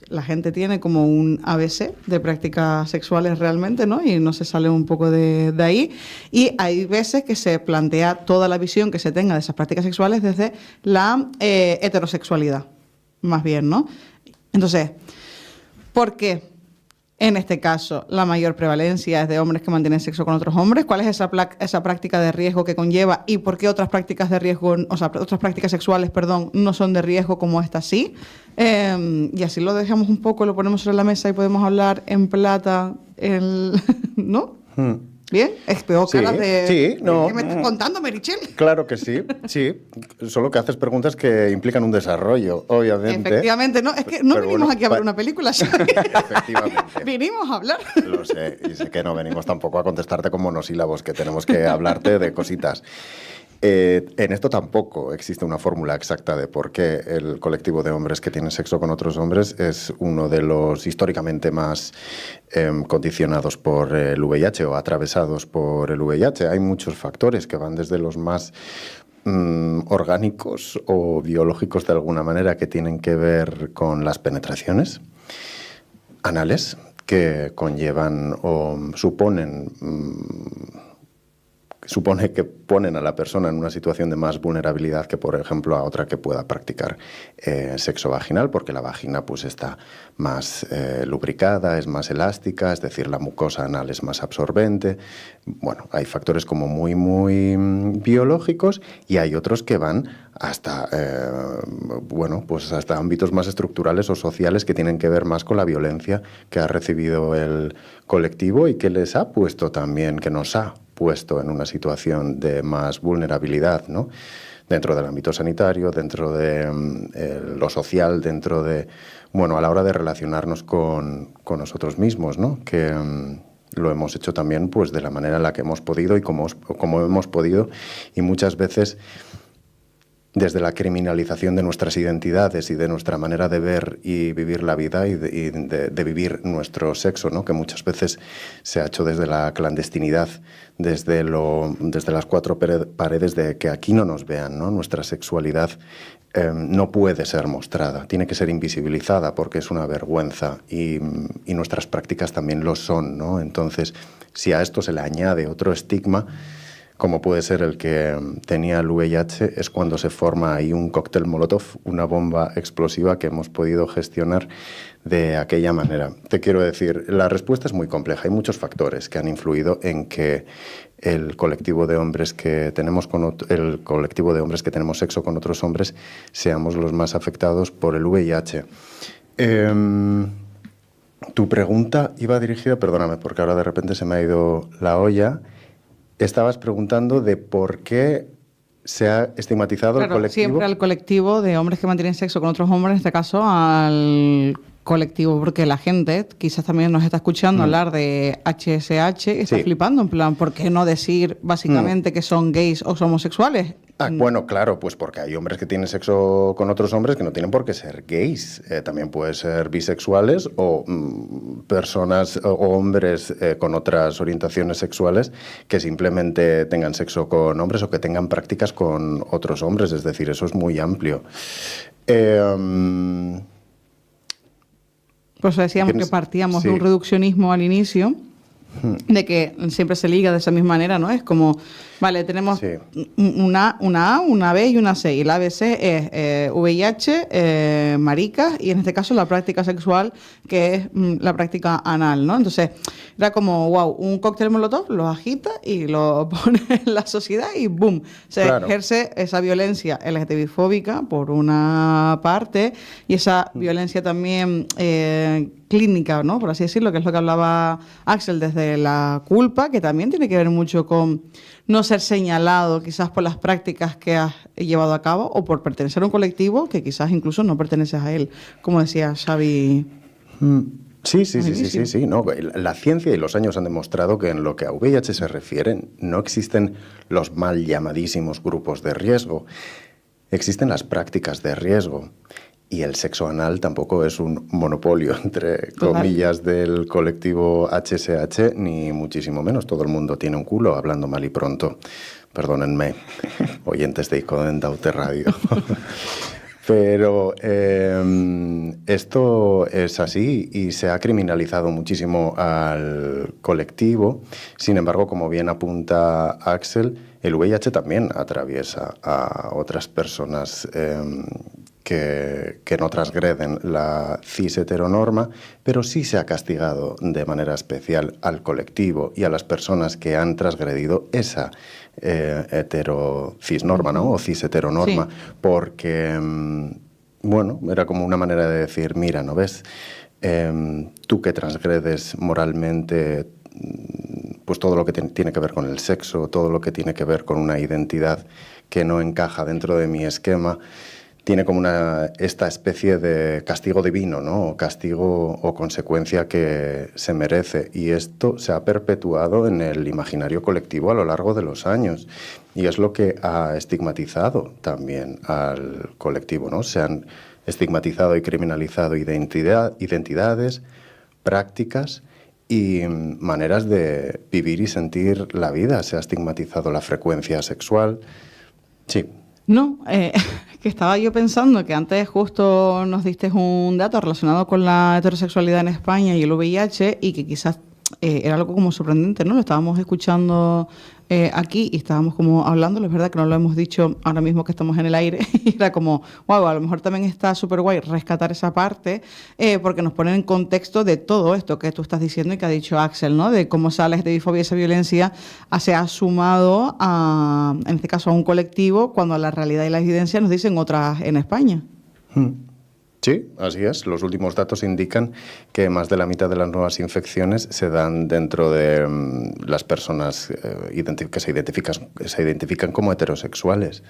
la gente tiene como un ABC de prácticas sexuales realmente, ¿no? Y no se sale un poco de ahí. Y hay veces que se plantea toda la visión que se tenga de esas prácticas sexuales desde la heterosexualidad, más bien, ¿no? Entonces, ¿por qué en este caso la mayor prevalencia es de hombres que mantienen sexo con otros hombres? ¿Cuál es esa práctica de riesgo que conlleva? ¿Y por qué otras prácticas de riesgo, o sea, otras prácticas sexuales, perdón, no son de riesgo como esta sí? Y así lo dejamos un poco, lo ponemos sobre la mesa y podemos hablar en plata, ¿no? ¿Bien? Veo caras de... Sí, no. ¿Qué me estás contando, Merichel? Claro que sí, sí. Solo que haces preguntas que implican un desarrollo, obviamente. Efectivamente, no, es que no Pero vinimos bueno, aquí a ver una película, ¿sabes? Efectivamente. Vinimos a hablar. Lo sé, y sé que no venimos tampoco a contestarte con monosílabos, que tenemos que hablarte de cositas. En esto tampoco existe una fórmula exacta de por qué el colectivo de hombres que tienen sexo con otros hombres es uno de los históricamente más condicionados por el VIH o atravesados por el VIH. Hay muchos factores que van desde los más orgánicos o biológicos de alguna manera, que tienen que ver con las penetraciones anales que conllevan o supone que ponen a la persona en una situación de más vulnerabilidad que, por ejemplo, a otra que pueda practicar sexo vaginal, porque la vagina pues está más lubricada, es más elástica, es decir, la mucosa anal es más absorbente. Bueno, hay factores como muy, muy biológicos, y hay otros que van hasta, pues hasta ámbitos más estructurales o sociales, que tienen que ver más con la violencia que ha recibido el colectivo y que les ha puesto también, que nos ha puesto en una situación de más vulnerabilidad, ¿no? Dentro del ámbito sanitario, dentro de lo social, dentro de, bueno, a la hora de relacionarnos con nosotros mismos, ¿no? Que lo hemos hecho también pues de la manera en la que hemos podido y como hemos podido, y muchas veces desde la criminalización de nuestras identidades y de nuestra manera de ver y vivir la vida y de vivir nuestro sexo, ¿no? Que muchas veces se ha hecho desde la clandestinidad, desde las cuatro paredes de que aquí no nos vean, ¿no? Nuestra sexualidad no puede ser mostrada, tiene que ser invisibilizada porque es una vergüenza, y nuestras prácticas también lo son, ¿no? Entonces, si a esto se le añade otro estigma, como puede ser el que tenía el VIH, es cuando se forma ahí un cóctel molotov, una bomba explosiva que hemos podido gestionar de aquella manera. Te quiero decir, la respuesta es muy compleja. Hay muchos factores que han influido en que el colectivo de hombres que tenemos sexo con otros hombres seamos los más afectados por el VIH. Tu pregunta iba dirigida, perdóname, porque ahora de repente se me ha ido la olla. Estabas preguntando de por qué se ha estigmatizado el colectivo. Siempre al colectivo de hombres que mantienen sexo con otros hombres, en este caso al colectivo, porque la gente quizás también nos está escuchando hablar de HSH y está flipando, en plan, ¿por qué no decir básicamente que son gays o homosexuales? Bueno, claro, pues porque hay hombres que tienen sexo con otros hombres que no tienen por qué ser gays. También pueden ser bisexuales o personas o hombres con otras orientaciones sexuales que simplemente tengan sexo con hombres o que tengan prácticas con otros hombres. Es decir, eso es muy amplio. Pues decíamos que partíamos de un reduccionismo al inicio, de que siempre se liga de esa misma manera, ¿no? Es como, vale, tenemos una A, una B y una C, y la ABC es VIH, maricas, y en este caso la práctica sexual, que es la práctica anal, ¿no? Entonces, era como, wow, un cóctel molotov, lo agita y lo pone en la sociedad y ¡boom! Se ejerce esa violencia LGTBI-fóbica por una parte, y esa violencia también clínica, ¿no? Por así decirlo, que es lo que hablaba Axel, desde la culpa, que también tiene que ver mucho con no ser señalado quizás por las prácticas que has llevado a cabo o por pertenecer a un colectivo que quizás incluso no perteneces a él, como decía Xavi Sí. No, la ciencia y los años han demostrado que en lo que a VIH se refiere no existen los mal llamadísimos grupos de riesgo, existen las prácticas de riesgo. Y el sexo anal tampoco es un monopolio, entre comillas, del colectivo HSH, ni muchísimo menos. Todo el mundo tiene un culo, hablando mal y pronto. Perdónenme, oyentes de Icoden Daute Radio. Pero esto es así y se ha criminalizado muchísimo al colectivo. Sin embargo, como bien apunta Axel, el VIH también atraviesa a otras personas que no transgreden la cis-heteronorma, pero sí se ha castigado de manera especial al colectivo y a las personas que han transgredido esa hetero-cis-norma, ¿no? O cis-heteronorma, porque, bueno, era como una manera de decir, mira, ¿no ves? Tú que transgredes moralmente pues todo lo que tiene que ver con el sexo, todo lo que tiene que ver con una identidad que no encaja dentro de mi esquema, tiene como esta especie de castigo divino, ¿no? O castigo o consecuencia que se merece. Y esto se ha perpetuado en el imaginario colectivo a lo largo de los años. Y es lo que ha estigmatizado también al colectivo, ¿no? Se han estigmatizado y criminalizado identidades, prácticas y maneras de vivir y sentir la vida. Se ha estigmatizado la frecuencia sexual. Sí. No, que estaba yo pensando que antes justo nos diste un dato relacionado con la heterosexualidad en España y el VIH y que quizás era algo como sorprendente, ¿no? Lo estábamos escuchando aquí y estábamos como hablando, es verdad que no lo hemos dicho ahora mismo que estamos en el aire, y era como, wow, a lo mejor también está súper guay rescatar esa parte, porque nos ponen en contexto de todo esto que tú estás diciendo y que ha dicho Axel, ¿no? De cómo esa LGTBI-fobia y esa violencia se ha sumado a, en este caso, a un colectivo, cuando la realidad y la evidencia nos dicen otras en España. Sí, así es. Los últimos datos indican que más de la mitad de las nuevas infecciones se dan dentro de las personas que se identifican como heterosexuales.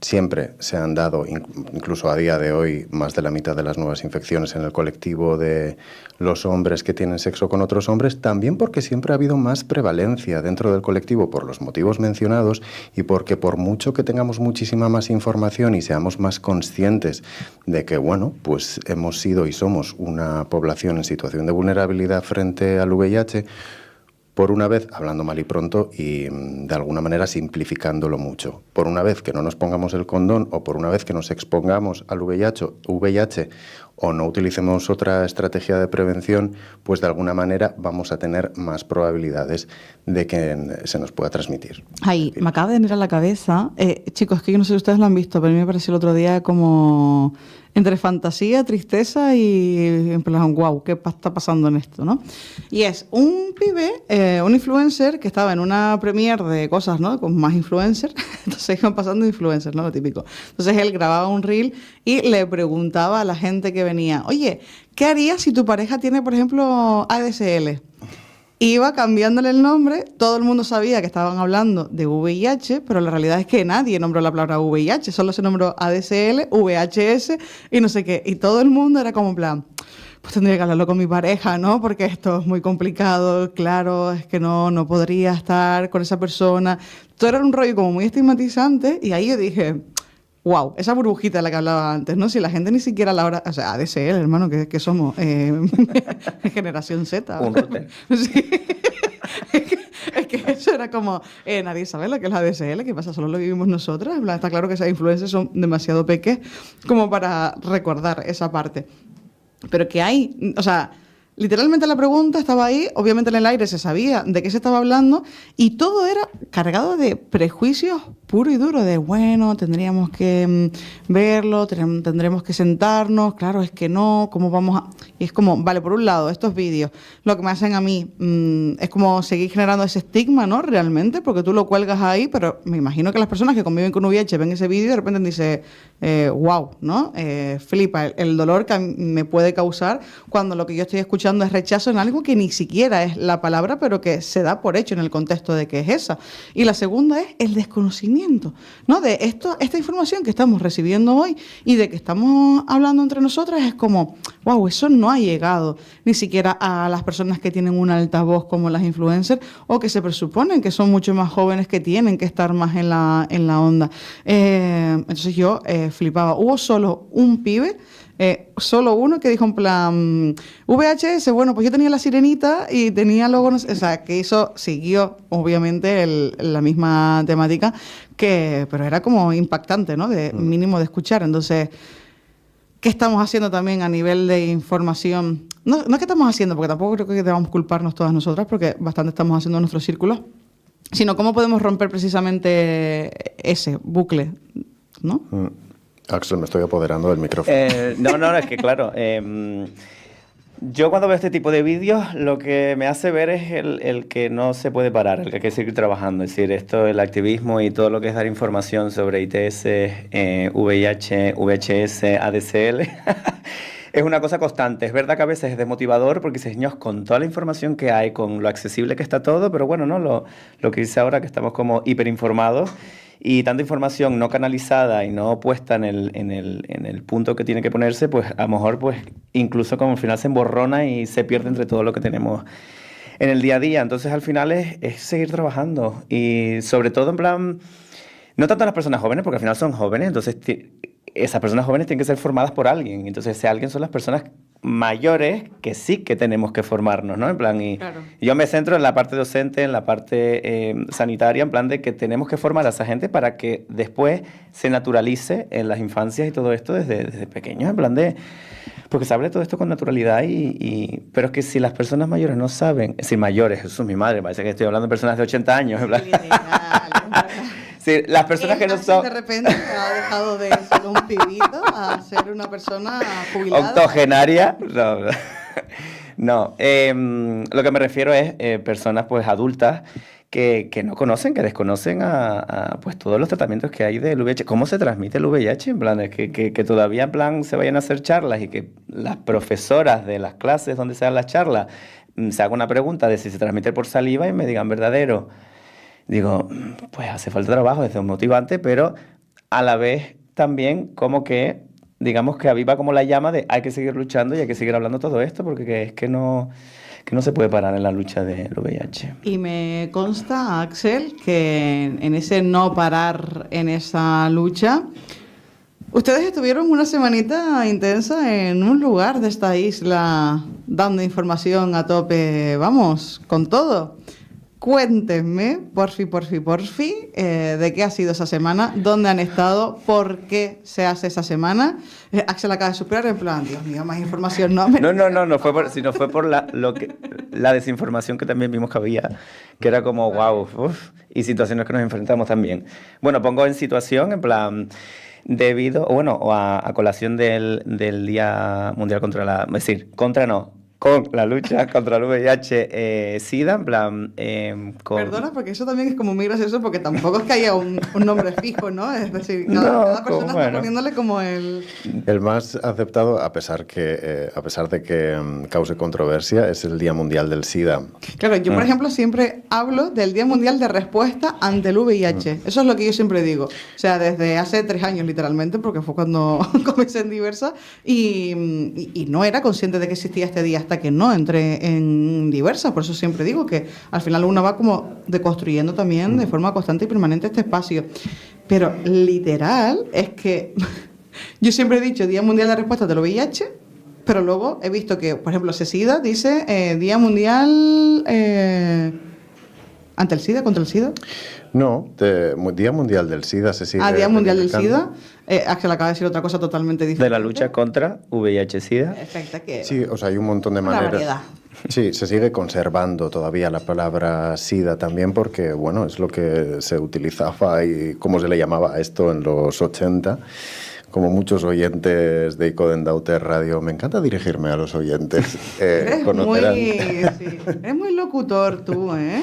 Siempre se han dado, incluso a día de hoy, más de la mitad de las nuevas infecciones en el colectivo de los hombres que tienen sexo con otros hombres, también porque siempre ha habido más prevalencia dentro del colectivo por los motivos mencionados y porque por mucho que tengamos muchísima más información y seamos más conscientes de que, bueno, pues hemos sido y somos una población en situación de vulnerabilidad frente al VIH, por una vez, hablando mal y pronto y de alguna manera simplificándolo mucho, por una vez que no nos pongamos el condón o por una vez que nos expongamos al VIH o no utilicemos otra estrategia de prevención, pues de alguna manera vamos a tener más probabilidades de que se nos pueda transmitir. Ay, me acaba de venir a la cabeza, chicos, es que yo no sé si ustedes lo han visto, pero a mí me pareció el otro día como entre fantasía, tristeza y en plan, wow, ¿qué está pasando en esto, no? Y es un pibe, un influencer que estaba en una premiere de cosas, ¿no? Con más influencers, entonces iban pasando influencers, ¿no? Lo típico. Entonces él grababa un reel y le preguntaba a la gente que venía, oye, ¿qué harías si tu pareja tiene, por ejemplo, ADSL? Iba cambiándole el nombre, todo el mundo sabía que estaban hablando de VIH, pero la realidad es que nadie nombró la palabra VIH, solo se nombró ADSL, VHS y no sé qué. Y todo el mundo era como en plan, pues tendría que hablarlo con mi pareja, ¿no? Porque esto es muy complicado, claro, es que no podría estar con esa persona. Todo era un rollo como muy estigmatizante y ahí yo dije, wow, esa burbujita de la que hablaba antes, ¿no? Si la gente ni siquiera a la hora... O sea, ADSL, hermano, que somos generación Z. Un rote. Sí. Es que eso era como... nadie sabe lo que es la ADSL, ¿qué pasa? Solo lo vivimos nosotras. Está claro que esas influencers son demasiado pequeñas como para recordar esa parte. Pero que hay... O sea, literalmente la pregunta estaba ahí, obviamente en el aire se sabía de qué se estaba hablando y todo era cargado de prejuicios puro y duro, de bueno, tendríamos que verlo, tendremos que sentarnos, claro, es que no, ¿cómo vamos a...? Y es como, vale, por un lado, estos vídeos, lo que me hacen a mí es como seguir generando ese estigma, ¿no? Realmente, porque tú lo cuelgas ahí, pero me imagino que las personas que conviven con VIH ven ese vídeo y de repente dicen, wow, ¿no? Flipa el dolor que me puede causar cuando lo que yo estoy escuchando escuchando es rechazo en algo que ni siquiera es la palabra, pero que se da por hecho en el contexto de que es esa. Y la segunda es el desconocimiento, ¿no? De esta información que estamos recibiendo hoy y de que estamos hablando entre nosotras es como, wow, eso no ha llegado ni siquiera a las personas que tienen un altavoz como las influencers o que se presuponen que son mucho más jóvenes, que tienen que estar más en la onda. Entonces yo flipaba. Hubo solo un pibe, solo uno que dijo en plan VHS, bueno, pues yo tenía la sirenita y tenía luego, no sé, o sea, que siguió obviamente la misma temática, pero era como impactante, ¿no? De mínimo de escuchar. Entonces, ¿qué estamos haciendo también a nivel de información? No es que estamos haciendo, porque tampoco creo que debamos culparnos todas nosotras, porque bastante estamos haciendo en nuestros círculos, sino cómo podemos romper precisamente ese bucle, ¿no? Axel, me estoy apoderando del micrófono. No, es que claro, yo cuando veo este tipo de vídeos lo que me hace ver es el que no se puede parar, el que hay que seguir trabajando. Es decir, el activismo y todo lo que es dar información sobre ITS, VIH, VHS, ADSL, es una cosa constante. Es verdad que a veces es desmotivador porque señores, con toda la información que hay, con lo accesible que está todo, pero bueno, ¿no? Lo que dice ahora, que estamos como hiperinformados, y tanta información no canalizada y no puesta en el punto que tiene que ponerse, pues a lo mejor pues incluso como al final se emborrona y se pierde entre todo lo que tenemos en el día a día. Entonces al final es seguir trabajando y sobre todo en plan, no tanto las personas jóvenes, porque al final son jóvenes, entonces esas personas jóvenes tienen que ser formadas por alguien. Entonces ese alguien son las personas mayores que sí que tenemos que formarnos, ¿no? En plan, claro. Yo me centro en la parte docente, en la parte sanitaria, en plan de que tenemos que formar a esa gente para que después se naturalice en las infancias y todo esto desde pequeños, en plan de... Porque se hable todo esto con naturalidad pero es que si las personas mayores no saben, es decir, mayores, eso es mi madre, parece que estoy hablando de personas de 80 años, en plan... Sí, las personas que no son... De repente ha dejado de ser un pibito a ser una persona jubilada. Octogenaria. No. Lo que me refiero es personas pues adultas que no conocen, que desconocen a pues todos los tratamientos que hay del VIH. ¿Cómo se transmite el VIH? En plan, que todavía en plan se vayan a hacer charlas y que las profesoras de las clases donde se dan las charlas se hagan una pregunta de si se transmite por saliva y me digan verdadero. Digo, pues hace falta trabajo, es motivante, pero a la vez también como que, digamos que aviva como la llama de hay que seguir luchando y hay que seguir hablando todo esto, porque es que no se puede parar en la lucha del VIH. Y me consta, Axel, que en ese no parar en esa lucha, ustedes estuvieron una semanita intensa en un lugar de esta isla dando información a tope, vamos, con todo. Cuéntenme, porfi, de qué ha sido esa semana, dónde han estado, por qué se hace esa semana. Axel acaba de superar en plan, Dios mío, más información no. No fue por la desinformación que también vimos que había, que era como wow, y situaciones que nos enfrentamos también. Bueno, pongo en situación, en plan, debido, a colación del Día Mundial con la lucha contra el VIH-Sida, en plan... Perdona, porque eso también es como muy gracioso, porque tampoco es que haya un nombre fijo, ¿no? Es decir, cada persona está poniéndole como el... El más aceptado, a pesar de que cause controversia, es el Día Mundial del SIDA. Claro, yo, por ejemplo, siempre hablo del Día Mundial de Respuesta ante el VIH. Eso es lo que yo siempre digo. O sea, desde hace 3 años, literalmente, porque fue cuando comencé en Diversa, y no era consciente de que existía este día hasta que no entré en Diversa. Por eso siempre digo que al final uno va como deconstruyendo también de forma constante y permanente este espacio. Pero literal es que yo siempre he dicho Día Mundial de Respuesta del VIH, pero luego he visto que, por ejemplo, CESIDA dice Día Mundial ante el SIDA, contra el SIDA. No, Día Mundial del SIDA se sigue. Día Mundial del SIDA. Axel acaba de decir otra cosa totalmente diferente. De la lucha contra VIH-Sida. Exacto. Sí, o sea, hay un montón de maneras. Variedad. Sí, se sigue conservando todavía la palabra SIDA también porque, bueno, es lo que se utilizaba y cómo se le llamaba a esto en los 80. Como muchos oyentes de Icoden Dauter Radio, me encanta dirigirme a los oyentes. Eres muy locutor tú, ¿eh?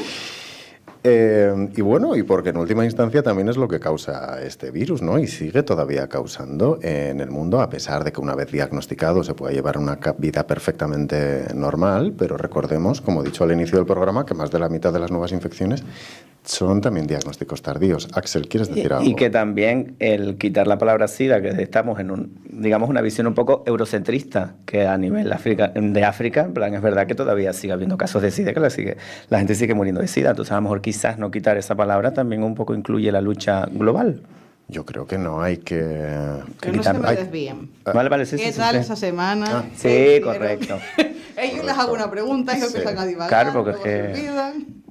Y bueno, y porque en última instancia también es lo que causa este virus, ¿no? Y sigue todavía causando en el mundo, a pesar de que una vez diagnosticado se pueda llevar una vida perfectamente normal, pero recordemos, como he dicho al inicio del programa, que más de la mitad de las nuevas infecciones son también diagnósticos tardíos. Axel, ¿quieres decir algo? Y que también el quitar la palabra SIDA, que estamos en digamos una visión un poco eurocentrista, que a nivel de África, en plan, es verdad que todavía sigue habiendo casos de SIDA, que la gente sigue muriendo de SIDA. Entonces, a lo mejor quizás no quitar esa palabra también un poco incluye la lucha global. Yo creo que no hay que no se me desvíen. Vale, sí, ¿Qué sí, tal sí. esa semana? Sí, correcto. Ellos les hago una pregunta y empiezan a divagar. Claro, porque luego se olvidan.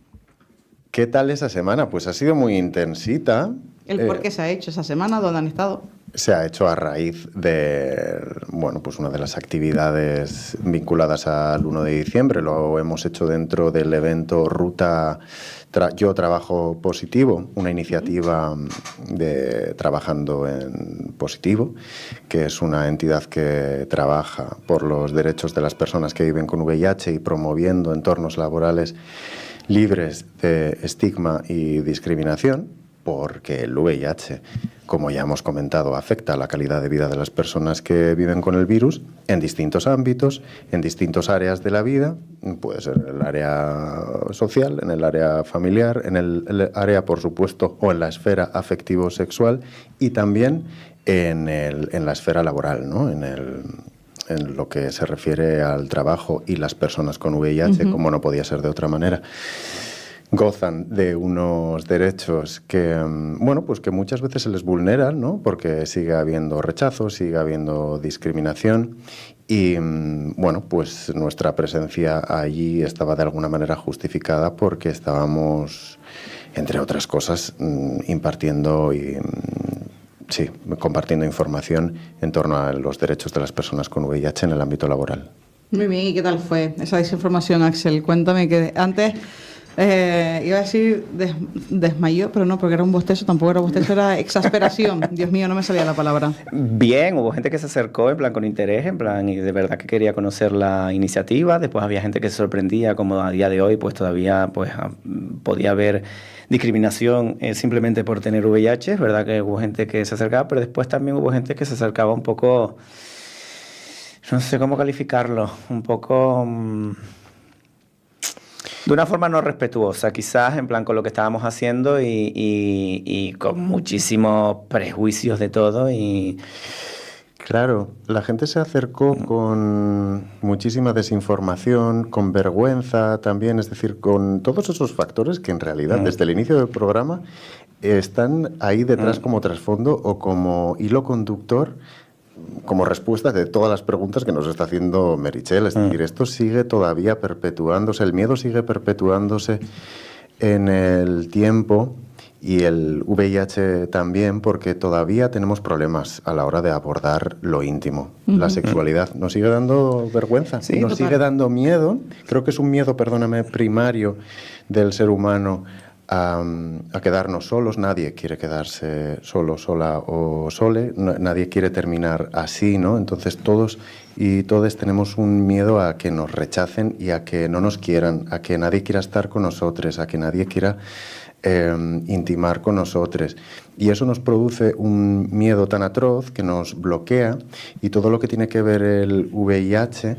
¿Qué tal esa semana? Pues ha sido muy intensita. ¿El por qué se ha hecho esa semana? ¿Dónde han estado? Se ha hecho a raíz de, bueno, pues una de las actividades vinculadas al 1 de diciembre. Lo hemos hecho dentro del evento Ruta Yo Trabajo Positivo, una iniciativa de Trabajando en Positivo, que es una entidad que trabaja por los derechos de las personas que viven con VIH y promoviendo entornos laborales libres de estigma y discriminación, porque el VIH, como ya hemos comentado, afecta a la calidad de vida de las personas que viven con el virus en distintos ámbitos, en distintas áreas de la vida. Puede ser en el área social, en el área familiar, en el área, por supuesto, o en la esfera afectivo-sexual y también en la esfera laboral, ¿no? En lo que se refiere al trabajo y las personas con VIH, como no podía ser de otra manera, gozan de unos derechos que, bueno, pues que muchas veces se les vulneran, ¿no? Porque sigue habiendo rechazo, sigue habiendo discriminación y, bueno, pues nuestra presencia allí estaba de alguna manera justificada porque estábamos, entre otras cosas, impartiendo y... Sí, compartiendo información en torno a los derechos de las personas con VIH en el ámbito laboral. Muy bien, ¿y qué tal fue esa desinformación, Axel? Cuéntame, que antes iba a decir desmayó, pero no, porque era un bostezo, tampoco era bostezo, era exasperación. Dios mío, no me salía la palabra. Bien, hubo gente que se acercó en plan con interés, en plan, y de verdad que quería conocer la iniciativa. Después había gente que se sorprendía, como a día de hoy, pues todavía pues podía haber discriminación simplemente por tener VIH. Es verdad que hubo gente que se acercaba, pero después también hubo gente que se acercaba un poco, no sé cómo calificarlo, un poco de una forma no respetuosa, quizás, en plan con lo que estábamos haciendo y con muchísimos prejuicios de todo y... Claro, la gente se acercó con muchísima desinformación, con vergüenza también, es decir, con todos esos factores que en realidad desde el inicio del programa están ahí detrás como trasfondo o como hilo conductor, como respuesta de todas las preguntas que nos está haciendo Meritxell. Es decir, esto sigue todavía perpetuándose, el miedo sigue perpetuándose en el tiempo. Y el VIH también, porque todavía tenemos problemas a la hora de abordar lo íntimo. La sexualidad nos sigue dando vergüenza, sí, nos sigue dando miedo. Creo que es un miedo, perdóname, primario del ser humano a quedarnos solos. Nadie quiere quedarse solo, sola o sole. Nadie quiere terminar así, ¿no? Entonces todos y todas tenemos un miedo a que nos rechacen y a que no nos quieran, a que nadie quiera estar con nosotros, a que nadie quiera intimar con nosotros, y eso nos produce un miedo tan atroz que nos bloquea, y todo lo que tiene que ver el VIH,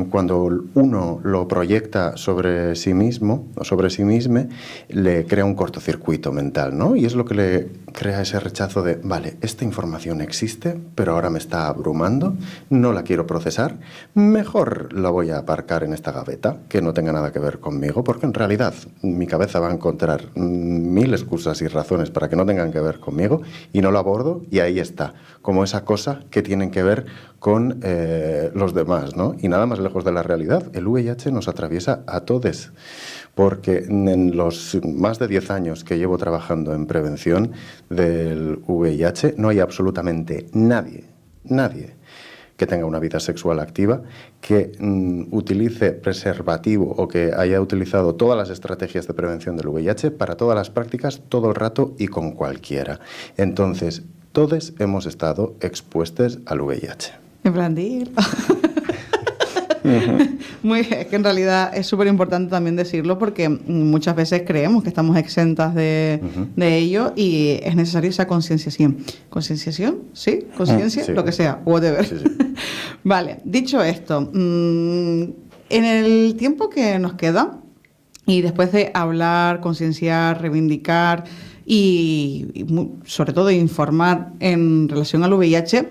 cuando uno lo proyecta sobre sí mismo o sobre sí misma, le crea un cortocircuito mental, ¿no? Y es lo que le crea ese rechazo de, vale, esta información existe, pero ahora me está abrumando, no la quiero procesar, mejor la voy a aparcar en esta gaveta, que no tenga nada que ver conmigo, porque en realidad mi cabeza va a encontrar mil excusas y razones para que no tengan que ver conmigo, y no lo abordo, y ahí está, como esa cosa que tienen que ver con los demás, ¿no? Y nada más lejos de la realidad. El VIH nos atraviesa a todos, porque en los más de 10 años que llevo trabajando en prevención del VIH, no hay absolutamente nadie que tenga una vida sexual activa, que utilice preservativo o que haya utilizado todas las estrategias de prevención del VIH para todas las prácticas, todo el rato y con cualquiera. Entonces, todos hemos estado expuestos al VIH. En plan, dilo. Es que en realidad es súper importante también decirlo porque muchas veces creemos que estamos exentas de ello y es necesaria esa concienciación. ¿Concienciación? ¿Sí? ¿Conciencia? Sí. Lo que sea, whatever. Sí. Vale, dicho esto, en el tiempo que nos queda y después de hablar, concienciar, reivindicar y sobre todo informar en relación al VIH,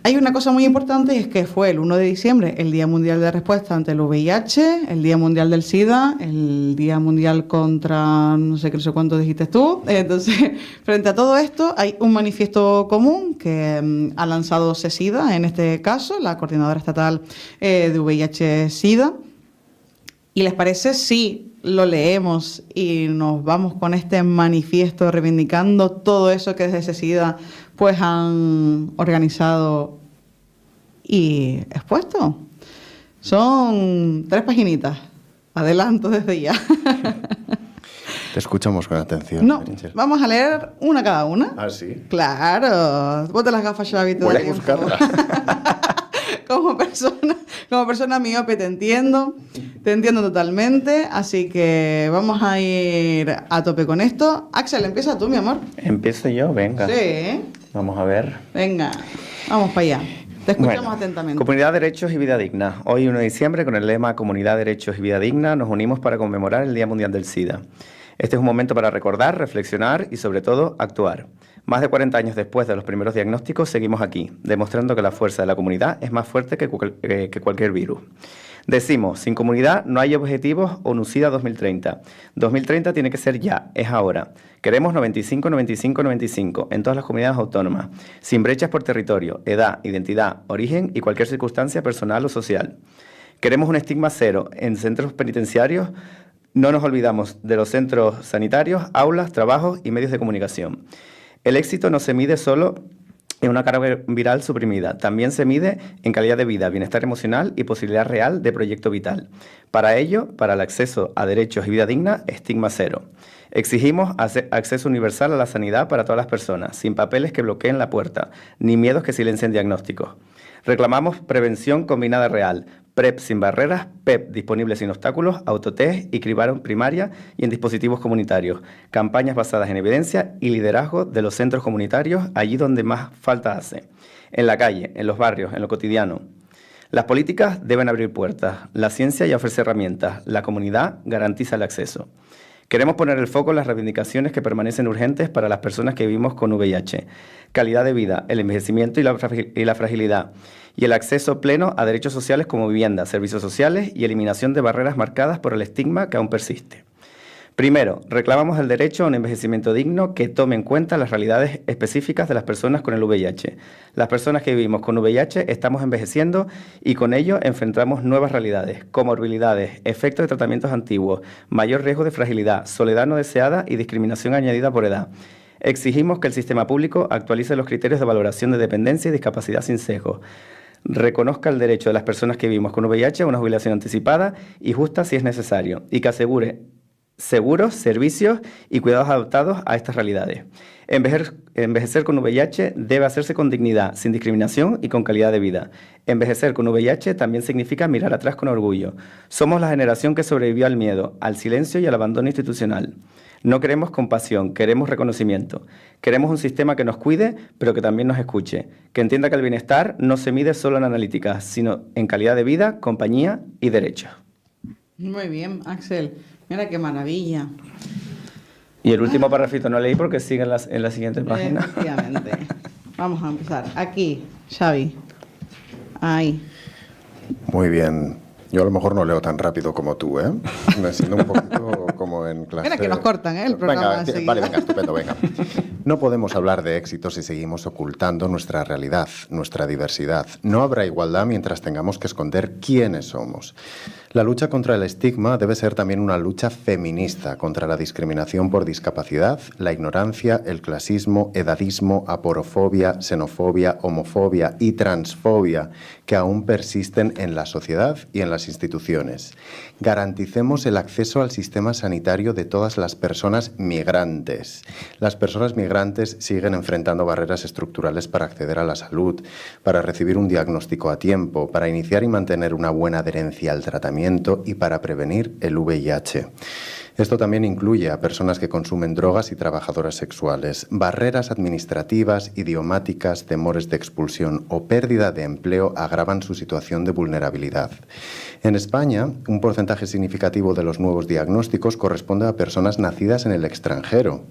hay una cosa muy importante y es que fue el 1 de diciembre el Día Mundial de Respuesta ante el VIH, el Día Mundial del SIDA, el Día Mundial contra no sé cuánto dijiste tú. Entonces, frente a todo esto hay un manifiesto común que ha lanzado CESIDA, en este caso, la Coordinadora Estatal de VIH-SIDA. ¿Y les parece si lo leemos y nos vamos con este manifiesto reivindicando todo eso que desde CESIDA pues han organizado y expuesto? Son 3 paginitas. Adelanto desde ya. Te escuchamos con atención. No, vamos a leer una cada una. Ah, sí. Claro. Ponte las gafas, Xavi. Voy a buscarla. Como persona miope te entiendo totalmente, así que vamos a ir a tope con esto. Axel, empieza tú, mi amor. Empiezo yo, venga. Sí. Vamos a ver. Venga, vamos para allá. Te escuchamos atentamente. Comunidad Derechos y Vida Digna. Hoy, 1 de diciembre, con el lema Comunidad Derechos y Vida Digna, nos unimos para conmemorar el Día Mundial del SIDA. Este es un momento para recordar, reflexionar y, sobre todo, actuar. Más de 40 años después de los primeros diagnósticos, seguimos aquí, demostrando que la fuerza de la comunidad es más fuerte que cualquier virus. Decimos, sin comunidad no hay objetivos ONU-SIDA 2030. 2030 tiene que ser ya, es ahora. Queremos 95-95-95 en todas las comunidades autónomas, sin brechas por territorio, edad, identidad, origen y cualquier circunstancia personal o social. Queremos un estigma cero en centros penitenciarios. No nos olvidamos de los centros sanitarios, aulas, trabajos y medios de comunicación. El éxito no se mide solo en una carga viral suprimida, también se mide en calidad de vida, bienestar emocional y posibilidad real de proyecto vital. Para ello, para el acceso a derechos y vida digna, estigma cero. Exigimos acceso universal a la sanidad para todas las personas, sin papeles que bloqueen la puerta, ni miedos que silencien diagnósticos. Reclamamos prevención combinada real, PrEP sin barreras, PEP disponible sin obstáculos, autotest y cribaron primaria y en dispositivos comunitarios, campañas basadas en evidencia y liderazgo de los centros comunitarios allí donde más falta hace, en la calle, en los barrios, en lo cotidiano. Las políticas deben abrir puertas, la ciencia ya ofrece herramientas, la comunidad garantiza el acceso. Queremos poner el foco en las reivindicaciones que permanecen urgentes para las personas que vivimos con VIH, calidad de vida, el envejecimiento y la fragilidad, y el acceso pleno a derechos sociales como vivienda, servicios sociales y eliminación de barreras marcadas por el estigma que aún persiste. Primero, reclamamos el derecho a un envejecimiento digno que tome en cuenta las realidades específicas de las personas con el VIH. Las personas que vivimos con VIH estamos envejeciendo y con ello enfrentamos nuevas realidades, comorbilidades, efectos de tratamientos antiguos, mayor riesgo de fragilidad, soledad no deseada y discriminación añadida por edad. Exigimos que el sistema público actualice los criterios de valoración de dependencia y discapacidad sin sesgo. Reconozca el derecho de las personas que vivimos con VIH a una jubilación anticipada y justa si es necesario y que asegure seguros, servicios y cuidados adaptados a estas realidades. Envejecer con VIH debe hacerse con dignidad, sin discriminación y con calidad de vida. Envejecer con VIH también significa mirar atrás con orgullo. Somos la generación que sobrevivió al miedo, al silencio y al abandono institucional. No queremos compasión, queremos reconocimiento. Queremos un sistema que nos cuide, pero que también nos escuche. Que entienda que el bienestar no se mide solo en analíticas, sino en calidad de vida, compañía y derechos. Muy bien, Axel. Mira qué maravilla. Y el último parrafito no leí porque sigue en la siguiente página. Efectivamente. Vamos a empezar. Aquí, Xavi. Ahí. Muy bien. Yo a lo mejor no leo tan rápido como tú, ¿eh? Me siento un poquito como en clase. Mira que nos cortan, ¿eh? El programa. Venga, vale, venga, estupendo, venga. No podemos hablar de éxito si seguimos ocultando nuestra realidad, nuestra diversidad. No habrá igualdad mientras tengamos que esconder quiénes somos. La lucha contra el estigma debe ser también una lucha feminista contra la discriminación por discapacidad, la ignorancia, el clasismo, edadismo, aporofobia, xenofobia, homofobia y transfobia que aún persisten en la sociedad y en las instituciones. Garanticemos el acceso al sistema sanitario de todas las personas migrantes. Las personas migrantes migrantes siguen enfrentando barreras estructurales para acceder a la salud, para recibir un diagnóstico a tiempo, para iniciar y mantener una buena adherencia al tratamiento y para prevenir el VIH. Esto también incluye a personas que consumen drogas y trabajadoras sexuales. Barreras administrativas, idiomáticas, temores de expulsión o pérdida de empleo agravan su situación de vulnerabilidad. En España, un porcentaje significativo de los nuevos diagnósticos corresponde a personas nacidas en el extranjero.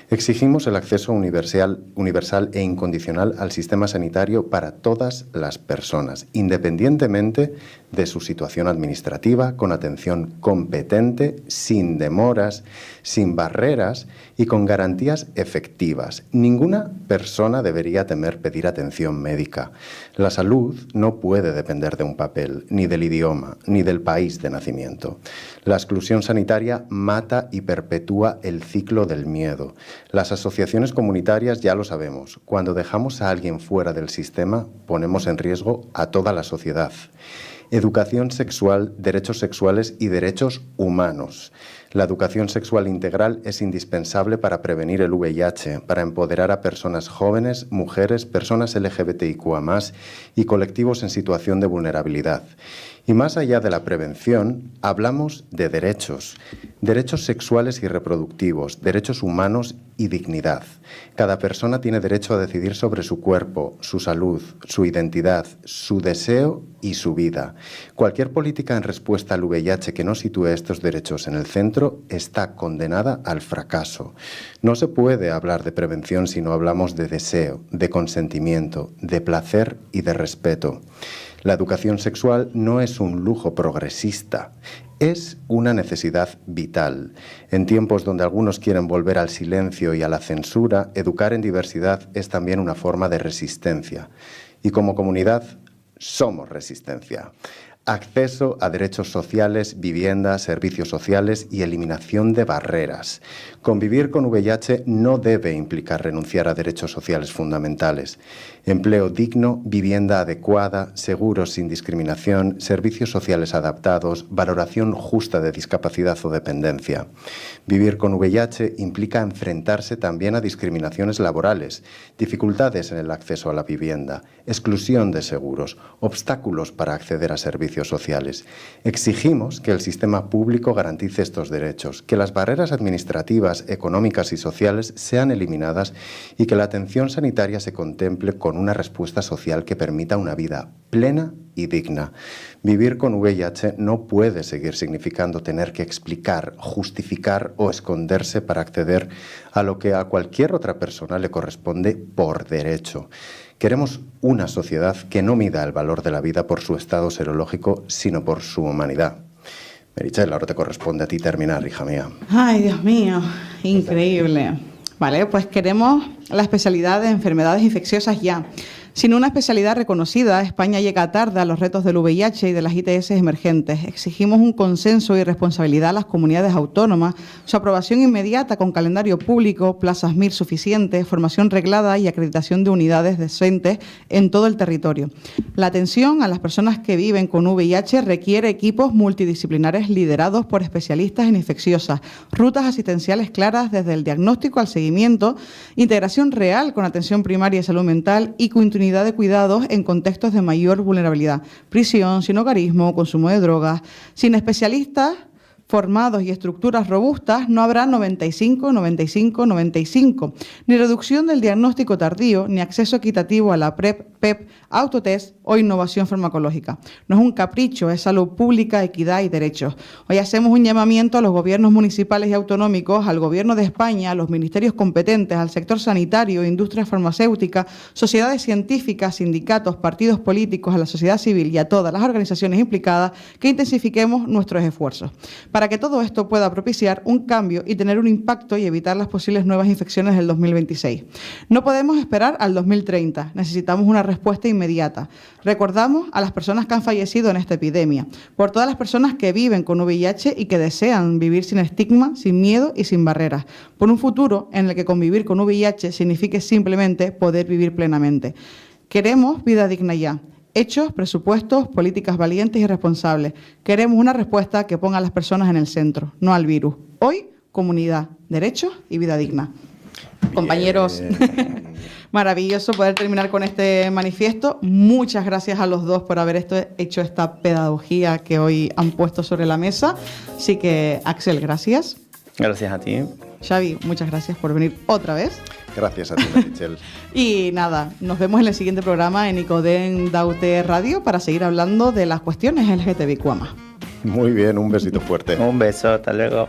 Exigimos el acceso universal e incondicional al sistema sanitario para todas las personas, independientemente de su situación administrativa, con atención competente, sin demoras, sin barreras y con garantías efectivas. Ninguna persona debería temer pedir atención médica. La salud no puede depender de un papel, ni del idioma, ni del país de nacimiento. La exclusión sanitaria mata y perpetúa el ciclo del miedo. Las asociaciones comunitarias ya lo sabemos. Cuando dejamos a alguien fuera del sistema, ponemos en riesgo a toda la sociedad. Educación sexual, derechos sexuales y derechos humanos. La educación sexual integral es indispensable para prevenir el VIH, para empoderar a personas jóvenes, mujeres, personas LGBTIQA+, y colectivos en situación de vulnerabilidad. Y más allá de la prevención, hablamos de derechos sexuales y reproductivos, derechos humanos y dignidad. Cada persona tiene derecho a decidir sobre su cuerpo, su salud, su identidad, su deseo y su vida. Cualquier política en respuesta al VIH que no sitúe estos derechos en el centro está condenada al fracaso. No se puede hablar de prevención si no hablamos de deseo, de consentimiento, de placer y de respeto. La educación sexual no es un lujo progresista, es una necesidad vital. En tiempos donde algunos quieren volver al silencio y a la censura, educar en diversidad es también una forma de resistencia. Y como comunidad, somos resistencia. Acceso a derechos sociales, vivienda, servicios sociales y eliminación de barreras. Convivir con VIH no debe implicar renunciar a derechos sociales fundamentales. Empleo digno, vivienda adecuada, seguros sin discriminación, servicios sociales adaptados, valoración justa de discapacidad o dependencia. Vivir con VIH implica enfrentarse también a discriminaciones laborales, dificultades en el acceso a la vivienda, exclusión de seguros, obstáculos para acceder a servicios sociales. Exigimos que el sistema público garantice estos derechos, que las barreras administrativas, económicas y sociales sean eliminadas y que la atención sanitaria se contemple con una respuesta social que permita una vida plena y digna. Vivir con VIH no puede seguir significando tener que explicar, justificar o esconderse para acceder a lo que a cualquier otra persona le corresponde por derecho. Queremos una sociedad que no mida el valor de la vida por su estado serológico, sino por su humanidad. Meritxell, ahora te corresponde a ti terminar, hija mía. Ay, Dios mío, increíble. Vale, pues queremos la especialidad de enfermedades infecciosas ya. Sin una especialidad reconocida, España llega tarde a los retos del VIH y de las ITS emergentes. Exigimos un consenso y responsabilidad a las comunidades autónomas, su aprobación inmediata con calendario público, plazas MIR suficientes, formación reglada y acreditación de unidades decentes en todo el territorio. La atención a las personas que viven con VIH requiere equipos multidisciplinares liderados por especialistas en infecciosas, rutas asistenciales claras desde el diagnóstico al seguimiento, integración real con atención primaria y salud mental y continuidad de cuidados en contextos de mayor vulnerabilidad, prisión, sinhogarismo, consumo de drogas. Sin especialistas formados y estructuras robustas no habrá 95, 95, 95, ni reducción del diagnóstico tardío, ni acceso equitativo a la PrEP, PEP, autotest o innovación farmacológica. No es un capricho, es salud pública, equidad y derechos. Hoy hacemos un llamamiento a los gobiernos municipales y autonómicos, al Gobierno de España, a los ministerios competentes, al sector sanitario, industria farmacéutica, sociedades científicas, sindicatos, partidos políticos, a la sociedad civil y a todas las organizaciones implicadas que intensifiquemos nuestros esfuerzos para que todo esto pueda propiciar un cambio y tener un impacto y evitar las posibles nuevas infecciones del 2026. No podemos esperar al 2030, necesitamos una respuesta inmediata. Recordamos a las personas que han fallecido en esta epidemia, por todas las personas que viven con VIH y que desean vivir sin estigma, sin miedo y sin barreras, por un futuro en el que convivir con VIH signifique simplemente poder vivir plenamente. Queremos vida digna ya. Hechos, presupuestos, políticas valientes y responsables. Queremos una respuesta que ponga a las personas en el centro, no al virus. Hoy, comunidad, derechos y vida digna. Compañeros, maravilloso poder terminar con este manifiesto. Muchas gracias a los dos por haber hecho esta pedagogía que hoy han puesto sobre la mesa. Así que, Axel, gracias. Gracias a ti. Xavi, muchas gracias por venir otra vez. Gracias a ti, Michelle. Y nada, nos vemos en el siguiente programa en Icoden Daute Radio para seguir hablando de las cuestiones LGTBIQ+. Muy bien, un besito fuerte. Un beso, hasta luego.